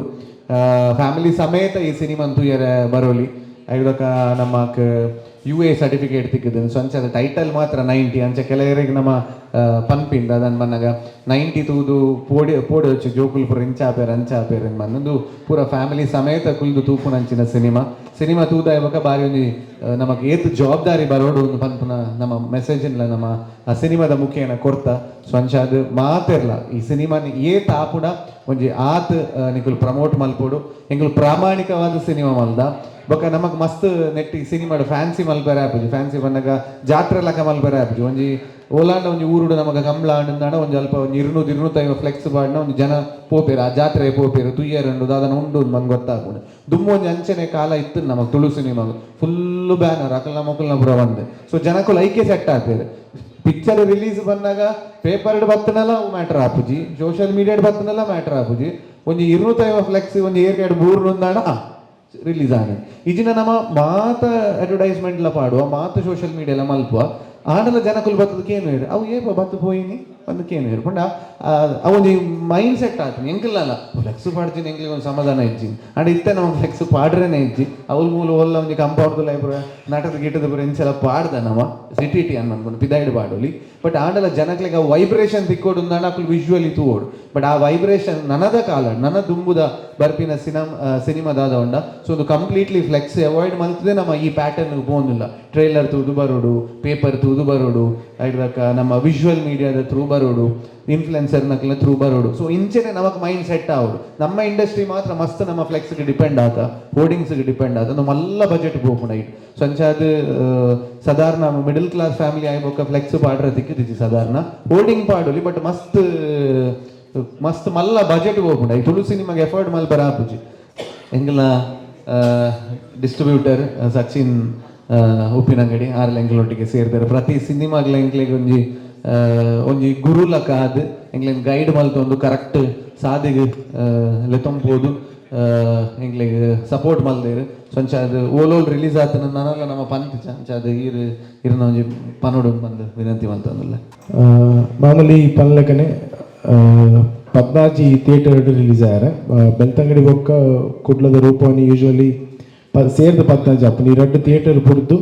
ಫ್ಯಾಮಿಲಿ ಸಮೇತ ಈ cinema ತೂಯರ Baroli ಐದಕ್ಕ ನಮ್ಮಕ್ UA certificate ತಿಕ್ಕಿದ್ದು ಸಂಚಾದ title ಮಾತ್ರ 90 ಅಂಚ ಕೆಲವರಿಗೆ ನಮ್ಮ ಪನ್ಪಿಂದ ಅದನ್ನು ಬಂದಾಗ 90 ತೂದು ಪೋಡಿ వచ్చి ಜೋಕುಲು ಪೂರ ಇಂಚಾಪೇರ್ ಅಂಚಾಪೇರ್ ಬಂದು ಪೂರ ಫ್ಯಾಮಿಲಿ ಸಮೇತ ಕುಲ್ದು ತೂಪುನಂಚಿನ ಸಿನಿಮಾ ತೂದ ಇವಾಗ ಬಾರಿ ಒಂದು ನಮಗೆ ಏತ್ ಜವಾಬ್ದಾರಿ ಬರೋಡು ಒಂದು ಪನ್ಪುನ ನಮ್ಮ ಮೆಸೇಜ್ ಇಲ್ಲ ನಮ್ಮ ಆ ಸಿನಿಮಾದ ಮುಖೇನ ಕೊಡ್ತಾ ಸ್ವಂಚಾದ ಮಾತಿರ್ಲ ಈ ಸಿನಿಮಾನ ಏತ್ ಆಪುಡ ಒಂಜಿ ಆತ್ ನಿಕುಲು ಪ್ರಮೋಟ್ ಮಲ್ಪೋಡು ಎಂಕುಲು ಪ್ರಾಮಾಣಿಕವಾದ ಸಿನಿಮಾ ಮಲ್ದ ಬೊಕ್ಕ ನಮಕ್ ಮಸ್ತ್ ನೆಟ್ಟಿ ಸಿನಿಮಾಡು ಫ್ಯಾನ್ಸಿ ಮಲ್ಪೆರೆ ಆಪುಜಿ ಫ್ಯಾನ್ಸಿ ಬಂದಾಗ ಜಾತ್ರೆ ಲಕ ಮಲ್ಪೆರೆ ಆಪುಜಿ ಒಂಜಿ ಓಲಾಂಡ ಒಂಜಿ ಊರುಡು ನಮಗ ಕಂಬ್ಳ ಆಂಡಾಂಡ ಒಂಜಿ ಅಲ್ಪ ಒಂಜಿ 200-250 ಫ್ಲೆಕ್ಸ್ ಪಾಡ್ನ ಒಂದು ಜನ ಪೋಪೇರು ಆ ಜಾತ್ರೆ ಪೋಪೇರು ತುಯ್ಯರಂಡು ಅದನ್ನು ಉಂಡು ಮಂಗೆ ಗೊತ್ತಾಗ್ಬೋದು ದುಮ್ಮು ಒಂಜಿ ಅಂಚನೆ ಕಾಲ ಇತ್ತು ನಮಗೆ ತುಳು ಸಿನಿಮಾಗ ಫುಲ್ಲು ಬ್ಯಾನರ್ ಅಕಲ್ನ ಮೊಕಲ್ನ ಪುರ ಬಂದೆ ಸೊ ಜನಕ್ಕೂ ಲೈಕೆ ಸೆಟ್ ಆಗ್ತೇವೆ ಪಿಕ್ಚರ್ ರಿಲೀಸ್ ಬಂದಾಗ ಪೇಪರ್ಡ್ ಬತ್ತನೆಲ್ಲ ಮ್ಯಾಟ್ರ್ ಆಪುಜಿ ಸೋಷಿಯಲ್ ಮೀಡಿಯಾಡ್ ಬತ್ತನೆಲ್ಲ ಮ್ಯಾಟ್ರ್ ಆಪುಜಿ ಒಂಜಿ 250 ಫ್ಲೆಕ್ಸ್ ಒಂಜಿ ಏರ್ಕೆಡ್ 3 ಒಂದಾಣ ರಿಲೀಸ್ ಆಗಿದೆ ಈಜಿನ ನಮ್ಮ ಮಾತ ಅಡ್ವರ್ಟೈಸ್ಮೆಂಟ್ಲ ಪಾಡುವ ಮಾತು ಸೋಷಿಯಲ್ ಮೀಡಿಯಾಲ ಮಲ್ಪುವ ಆಡಲ ಜನಕ್ಕಲು ಬತ್ತದಕ್ಕೆ ಏನು ಹೇಳಿ ಅವು ಏಪ ಬತ್ತು ಪೋಯಿನಿ ಬಂದಕ್ಕೆ ಏನು ಹೇಳಿ ಪಂಡ ಅವೊಂದು ಮೈಂಡ್ ಸೆಟ್ ಆಗ್ತೀನಿ ಎಂಕಲ್ಲ ಫ್ಲೆಕ್ಸ್ ಪಾಡ್ತೀನಿ ಎಂಕ್ಲಿಗೆ ಒಂದು ಸಮಾಧಾನ ಇಜ್ಜಿನಿ ಅಂಡ್ ಇತ್ತೆ ನಾವು ಫ್ಲೆಕ್ಸ್ ಪಾಡ್ರೇನೆ ಇಜ್ಜಿ ಅವ್ರ ಮೂಲ ಒಲ್ಲ ಒಂದು ಕಂಪೌಂಡ್ ಲೈಬ್ರ ನಾಟಕದ ಗಿಟ್ಟದ ಪುರ ಇಂಚೆಲ್ಲ ಪಾಡ್ದ ನಮ್ಮ ಸಿಟಿ ಅನ್ಕೊಂಡು ಪಿದಾಯ್ಡ್ ಪಾಡೋಲಿ ಬಟ್ ಆಂಡಲ ಜನಕ್ಲಿಗೆ ಆ ವೈಬ್ರೇಷನ್ ತಿಕ್ಕೋಡು ಅಂದಾಣ ಅಕ್ಕಲು ವಿಜುವಲಿ ತೂವೋಡು ಬಟ್ ಆ ವೈಬ್ರೇಷನ್ ನನದ ಕಾಲ ನನ್ನ ದುಂಬುದ ಬರ್ಪಿನ ಸಿನಿಮಾದಾದ ಉಂಡ ಸೊ ಒಂದು ಕಂಪ್ಲೀಟ್ಲಿ ಫ್ಲೆಕ್ಸ್ ಅವಾಯ್ಡ್ ಮಾಡ್ತದೆ ನಮ್ಮ ಈ ಪ್ಯಾಟರ್ನ್ ಬೋನಿಲ್ಲ ಟ್ರೈಲರ್ ತೂದು ಬರೋಡು ಪೇಪರ್ ತೂದು ಬರೋಡು ಐಡ್ಬೇಕ ನಮ್ಮ ವಿಜುವಲ್ ಮೀಡಿಯಾದ ಥ್ರೂ ಬರೋಡು ಇನ್ಫ್ಲುಯೆನ್ಸರ್ನಕ್ಕೆಲ್ಲ ಥ್ರೂ ಬರೋಡು ಸೊ ಇಂಚೆನೆ ನಮಗೆ ಮೈಂಡ್ ಸೆಟ್ ಆಗೋಡು ನಮ್ಮ ಇಂಡಸ್ಟ್ರಿ ಮಾತ್ರ ಮಸ್ತ್ ನಮ್ಮ ಫ್ಲೆಕ್ಸ್ಗೆ ಡಿಪೆಂಡ್ ಆತ ಹೋರ್ಡಿಂಗ್ಸ್ಗೆ ಡಿಪೆಂಡ್ ಆತ ನಮ್ಮೆಲ್ಲ ಬಜೆಟ್ ಹೋಗ್ಕೊಂಡ ಇಟ್ಟು ಸಂಚಾದ ಸಾಧಾರಣ ಮಿಡಲ್ ಕ್ಲಾಸ್ ಫ್ಯಾಮಿಲಿ ಆಯ್ಬೋಕ ಫ್ಲೆಕ್ಸ್ ಪಾಡ್ರ ತಿಕ್ಕಿದ್ದಿ ಸಾಧಾರಣ ಹೋರ್ಡಿಂಗ್ ಪಾಡೋಲಿ ಬಟ್ ಮಸ್ತ್ ಮಲ್ಲ ಬಜೆಟ್ ಹೋಗ್ಕೊಂಡ ಈ ತುಳು ಸಿನಿಮಾಗೆ ಎಫರ್ಟ್ ಮಲ್ಪರ ಆಪುಜಿ ಎಂಗೆಲ್ಲ ಡಿಸ್ಟ್ರಿಬ್ಯೂಟರ್ ಸಚಿನ್ ಉಪ್ಪಿನಂಗಡಿ ಆರ್ಲ ಎಂಗ್ಲೊಟ್ಟಿಗೆ ಸೇರ್ತಾರೆ ಪ್ರತಿ ಸಿನಿಮಾಗ್ಲ ಎಂಕ್ಲಿಗೆ ಒಂಜಿ ಗುರು ಲಕ ಅದು ಎಂಗ್ಲಿಗೆ ಗೈಡ್ ಮಲ್ತೊಂದು ಕರೆಕ್ಟ್ ಸಾದಿಗೆ ಲೆತ್ತೊಂಬೋದು ಎಂಗ್ಲಿಗೆ ಸಪೋರ್ಟ್ ಮಲ್ದೇರು ಸೊಂಚ ಅದು ಓಲೋಲ್ ರಿಲೀಸ್ ಆತನ ನನಗ ನಮ್ಮ ಪಂಚ ಅಂಚ ಇರನ ಒಂಜಿ ಪನೋಡು ಬಂದು ವಿನಂತಿ ಮಲ್ತಂದಲ್ಲ ಮಾಮೂಲಿ ಪನ್ಲಕನೆ 14 ಥಿಯೇಟರ್ ರಿಲೀಸ್ ಆಯ್ರೆ ಬೆಳ್ತಂಗಡಿ ಬೊಕ್ಕ ಕುಡ್ಲದ ರೂಪವನಿ ಯೂಶ್ವಲಿ ಸೇರ್ದ 14 ಅಪ್ಪನಿ 2 ಥಿಯೇಟರ್ ಪುರ್ದು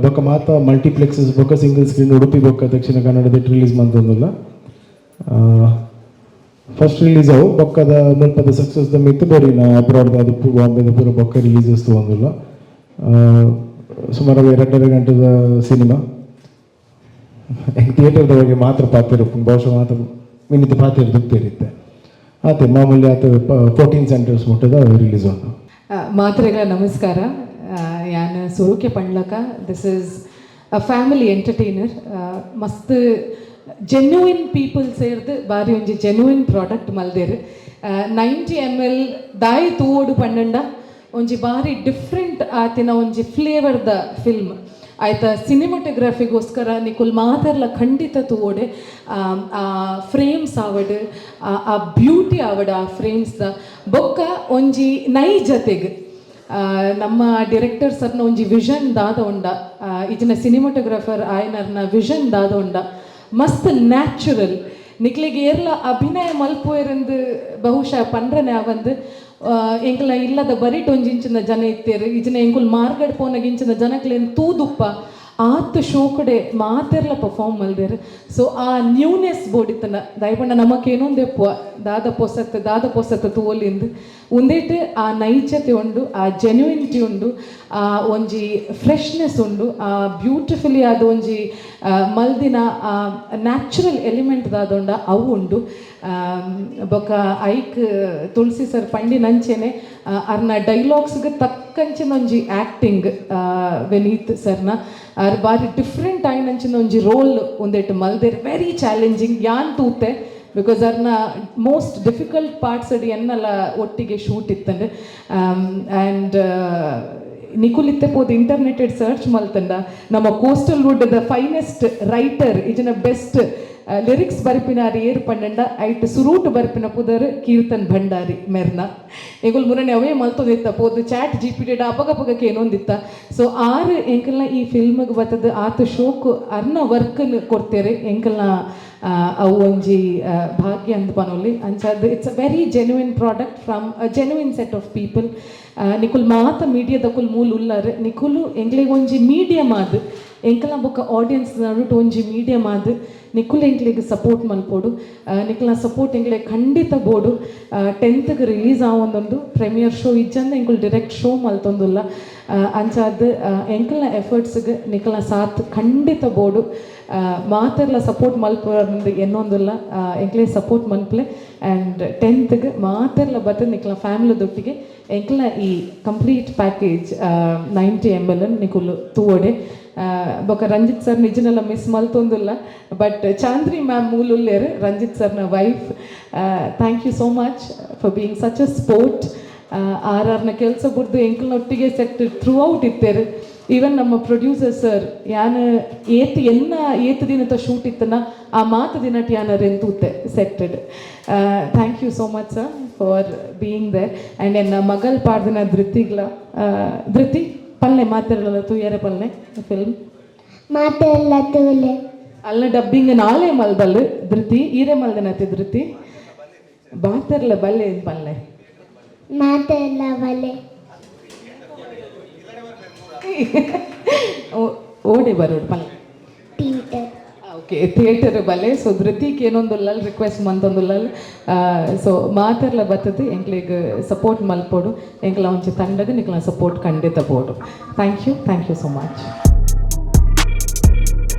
ಬೊಕ್ಕ ಮಾತ ಮಲ್ಟಿಪ್ಲೆಕ್ಸಸ್ ಬೊಕ್ಕ ಸಿಂಗಲ್ ಸ್ಕ್ರೀನ್ ಉಡುಪಿ ಬೊಕ್ಕ ದಕ್ಷಿಣ ಕನ್ನಡದ ರಿಲೀಸ್ ಮಂತಂದಿಲ್ಲ ಫಸ್ಟ್ ರಿಲೀಸ್ ಅವು ಬೊಕ್ಕದ ಮುಲ್ಪದ ಸಕ್ಸಸ್ದ ಮಿತ್ತು ಬೋರಿನ ಅಬ್ರಾಡ್ದ ಅದು ಬಾಂಬೆದ ಪೂರ ಬೊಕ್ಕ ರಿಲೀಸಸ್ ತೊಗೊಂದಿಲ್ಲ ಸುಮಾರು 2.5 ಗಂಟೆದ ಸಿನಿಮಾ ಥಿಯೇಟರ್ದ ಬಗ್ಗೆ ಮಾತ್ರ ಪಾತಿರಪ್ಪು ಬಹುಶಃ ಮಾತ್ರ ಮಿನಿತ್ ಪಾತಿರ್ ದುಪ್ಪಿರುತ್ತೆ ಆತೆ ಮಾಮೂಲಿ ಆತ 14 ಸೆಂಟರ್ಸ್ ಮುಟ್ಟದ ರಿಲೀಸ್ ಒಂದು ಮಾತ್ರೆಗಳ ನಮಸ್ಕಾರ ಯಾನ್ ಸೋರುಕೆ ಪಂಡ್ಲಕ this is a family entertainer ಮಸ್ತ್ ಜೆನ್ಯೂನ್ ಪೀಪಲ್ ಸೇರ್ದು ಬಾರಿ ಒಂಜಿ ಜೆನ್ಯೂನ್ ಪ್ರಾಡಕ್ಟ್ ಮಲ್ದೇರು 90 ml ದಾಯಿ ತೂವೋಡು ಪಂಡಂಡ ಒಂಜಿ ಬಾರಿ ಡಿಫ್ರೆಂಟ್ ಆತಿನ ಒಂಜಿ ಫ್ಲೇವರ್ದ ಫಿಲ್ಮ್ ಆಯ್ತಾ ಸಿನಿಮಾಟೋಗ್ರಫಿಗೋಸ್ಕರ ನಿಕುಲ್ ಮಾತಾರ್ಲ ಖಂಡಿತ ತೂವೋಡೆ ಆ ಫ್ರೇಮ್ಸ್ ಆವಡ್ ಆ ಬ್ಯೂಟಿ ಆವಡ್ ಆ ಫ್ರೇಮ್ಸ್ದ ಬೊಕ್ಕ ಒಂಜಿ ನೈಜತೆಗ್ ನಮ್ಮ ಡಿರೆಕ್ಟರ್ ಸರ್ನ ಒಂಜಿ ವಿಷನ್ ದಾದ ಉಂಡ ಇಜಿನ ಸಿನಿಮಾಟೋಗ್ರಾಫರ್ ಆಯ್ನರ್ನ ವಿಷನ್ ದಾದ ಉಂಡ ಮಸ್ತ್ ನ್ಯಾಚುರಲ್ ನಿಕ್ಲಿಗೆ ಏರ್ಲ ಅಭಿನಯ ಮಲ್ಪುವೆರೆಂದು ಬಹುಶಃ ಪಂಡ್ರನೆ ಅವಂದು ಎಂಕಲ ಇಲ್ಲದ ಬರಿಟ್ ಒಂಜಿಂಚಿನ ಜನ ಇತ್ತೇರು ಇಜಿನ ಎಂಕುಲ್ ಮಾರ್ಗಡ್ ಪೋನಗಿಂಚಿನ ಜನಕ್ಲೇನು ತೂದುಪ್ಪ ಆತು ಶೋಕಡೆ ಮಾತೆರ್ಲ ಪರ್ಫಾರ್ಮ್ ಮಲ್ದೇರು ಸೊ ಆ ನ್ಯೂನೆಸ್ ಬೋಡಿತನ ದಯಪಂಡ ನಮಕೇನೊಂದೆಪ್ಪುವ ದಾದ ಪೊಸತ್ ತೂವಲಿಂದು ಉಂದೇಟ್ ಆ ನೈಜತೆ ಉಂಡು ಆ ಜೆನ್ಯೂನಿಟಿ ಉಂಡು ಆ ಒಂಜಿ ಫ್ರೆಶ್ನೆಸ್ ಉಂಡು ಆ ಬ್ಯೂಟಿಫುಲಿ ಆದ ಒಂಜಿ ಮಲ್ದಿನ ಆ ನ್ಯಾಚುರಲ್ ಎಲಿಮೆಂಟ್ ದಾದೊಂಡ ಅವು ಉಂಡು ಬೊಕ್ಕ ಐಕ್ ತುಳಸಿ ಸರ್ ಪಂಡಿ ನಂಚೆನೆ ಅರ್ನ ಡೈಲಾಗ್ಸ್ಗೆ ತಕ್ಕಂಚಿನ ಒಂಜಿ ಆ್ಯಕ್ಟಿಂಗ್ ವಿನೀತ್ ಸರ್ನ ಅವ್ರು ಬಾರಿ ಡಿಫ್ರೆಂಟ್ ಆಯ್ನಂಚಿನ ಒಂಜಿ ರೋಲ್ ಒಂದೇಟು ಮಲ್ದೇರು ವೆರಿ ಚಾಲೆಂಜಿಂಗ್ ಯಾನ್ ತೂತೆ ಬಿಕಾಸ್ ಅವ್ರನ್ನ ಮೋಸ್ಟ್ ಡಿಫಿಕಲ್ಟ್ ಪಾರ್ಟ್ಸ್ ಅಡಿ ಎನ್ನಲ್ಲ ಒಟ್ಟಿಗೆ ಶೂಟ್ ಇತ್ತಂಡು ಆ್ಯಂಡ್ ನಿಕುಲಿತ್ತೆ ಪೋದು ಇಂಟರ್ನೆಟೆಡ್ ಸರ್ಚ್ ಮಲ್ತಂಡ ನಮ್ಮ coastal wood the finest writer ಇಜಿನ ಬೆಸ್ಟ್ ಲಿರಿಕ್ಸ್ ಬರ್ಪಿನಾರಿ ಏರು ಪಂಡಂಡ ಐಟ್ ಸುರೂಟ್ ಬರ್ಪಿನ ಪುದರ್ ಕೀರ್ತನ್ ಭಂಡಾರಿ ಮೆರ್ನ ಎಂಕುಲ್ ಮುರನೆ ಅವೇ ಮಲ್ತೊಂದಿತ್ತ ಪೋದು ಚಾಟ್ GPT ಅಪಗಪಗಕ್ಕೆ ಏನೊಂದಿತ್ತ ಸೊ ಆರು ಎಂಕಲ್ನ ಈ ಫಿಲ್ಮ್ಗೆ ಬರ್ತದ ಆತ ಶೋಕ್ ಅರ್ನ ವರ್ಕ್ ಕೊಡ್ತೇರೆ ಎಂಕಲ್ನ ಅವು ಒಂಜಿ ಭಾಗ್ಯ ಅಂತ ಪನೊಲಿ ಅಂಚಾದ it's a very genuine product from a genuine set of people. ನಿಕುಲ್ ಮಾತ ಮೀಡಿಯಾದಕುಲ್ ಮೂಲ ಉಲ್ಲಾರೆ ನಿಕುಲು ಎಂಗ್ಲಿಗೆ ಒಂಜಿ ಮೀಡಿಯಮ್ ಆದ್ ಎಂಕಲ ಬೊಕ್ಕ ಆಡಿಯನ್ಸ್ ನಡುಟು ಒಂಜಿ ಮೀಡಿಯಮ್ ಆದ್ ನಿಕುಲ್ ಎಂಕ್ಲಿಗೆ ಸಪೋರ್ಟ್ ಮಲ್ಪೋಡು. ನಿಕಲ್ನ ಸಪೋರ್ಟ್ ಎಂಗ್ಲೆ ಖಂಡಿತ ಬೋಡು. 10th ರಿಲೀಸ್ ಆವೊಂದೊಂದು ಪ್ರೀಮಿಯರ್ ಶೋ ಇಜ್ಜಂದ ಎಂಕುಲ್ ಡೈರೆಕ್ಟ್ ಶೋ ಮಲ್ತೊಂದುಲ್ಲ ಅಂಚಾದ ಎಂಕಲ್ನ ಎಫರ್ಟ್ಸ್ಗೆ ನಿಕಲ್ನ ಸಾಥ್ ಖಂಡಿತ ಬೋಡು. ಮಾತೆರ್ಲ ಸಪೋರ್ಟ್ ಮಲ್ಪೊಂದು ಎನ್ನೊಂದುಲ್ಲ ಎಂಕ್ಲೆ ಸಪೋರ್ಟ್ ಮಲ್ಪಲೆ. ಆ್ಯಂಡ್ 10th ಮಾತೆರ್ಲ ಬತ್ತ ನಿಕಲ್ನ ಫ್ಯಾಮಿಲಿದೊಟ್ಟಿಗೆ ಎಂಕಲ್ನ ಈ ಕಂಪ್ಲೀಟ್ ಪ್ಯಾಕೇಜ್ 90 ml ನಿಕುಲು ತೂವಡೆ. ಬೊಕ ರಂಜಿತ್ ಸರ್ ನಿಜನೆಲ್ಲ ಮಿಸ್ ಮಲ್ತೊಂದುಲ್ಲ ಬಟ್ ಚಾಂದ್ರಿ ಮ್ಯಾಮ್ ಮೂಲುಲ್ಲೇರು ರಂಜಿತ್ ಸರ್ನ wife. Thank you so much for being such a sport. ಆರ್ನ ಕೆಲಸ ಬುಡ್ದು ಎಂಕಲ್ನೊಟ್ಟಿಗೆ ಸೆಟ್ ಥ್ರೂ ಔಟ್ ಇತ್ತೇರು. ಈವನ್ ನಮ್ಮ ಪ್ರೊಡ್ಯೂಸರ್ ಸರ್ ಯಾನು ಏತ್ ದಿನದ ಶೂಟ್ ಇತ್ತನ ಆ ಮಾತು ದಿನಟ್ ಯಾನ ರೆಂತೂತೆ ಸೆಟ್ಟೆಡ್. Thank you so much sir for being there. And ಎನ್ನ ಮಗಲ್ ಪಾಡ್ದಿನ ಧೃತಿಗ್ಲ ಧೃತಿ ಪಲ್ಲೆ ಮಾತೆರಲ್ಲ ತೂಯರೆ ಪಲ್ಲೆ ಫಿಲ್ಮ್ ಮಾತೆಲ್ಲ ತೂಲೆ ಅಲ್ಲ ಡಬ್ಬಿಂಗ್ ನಾಳೆ ಮಲ್ಬಲ್ ಧೃತಿ ಈರೆ ಮಲ್ದನತಿ ಧೃತಿ ಬಾತೆರ್ಲ ಬಲ್ಲೆ ಏನು ಪಲ್ಲೆ ಮಾತೆಲ್ಲ ಬಲೆ ಓಡೆ ಬರೋಡು ಪಲ್ಲೆ ಥಿಯೇಟರ್. ಓಕೆ ಥಿಯೇಟರ್ ಬಲ್ಲೆ. ಸೊ ಧೃತಿಗೆ ಏನೊಂದುಲ್ಲಲ್ ರಿಕ್ವೆಸ್ಟ್ ಮಂತೊಂದುಲ್ಲಲ್. ಸೊ ಮಾತೆರ್ಲ ಬರ್ತದೆ ಎಂಕ್ಲಿಗೆ ಸಪೋರ್ಟ್ ಮಲ್ಪೋಡು. ಎಂಕ್ಲ ಒಂಚೆ ತಂಡಗೆ ನಿಕ್ಲ ಸಪೋರ್ಟ್ ಖಂಡಿತ ಬೋಡು. Thank you so much.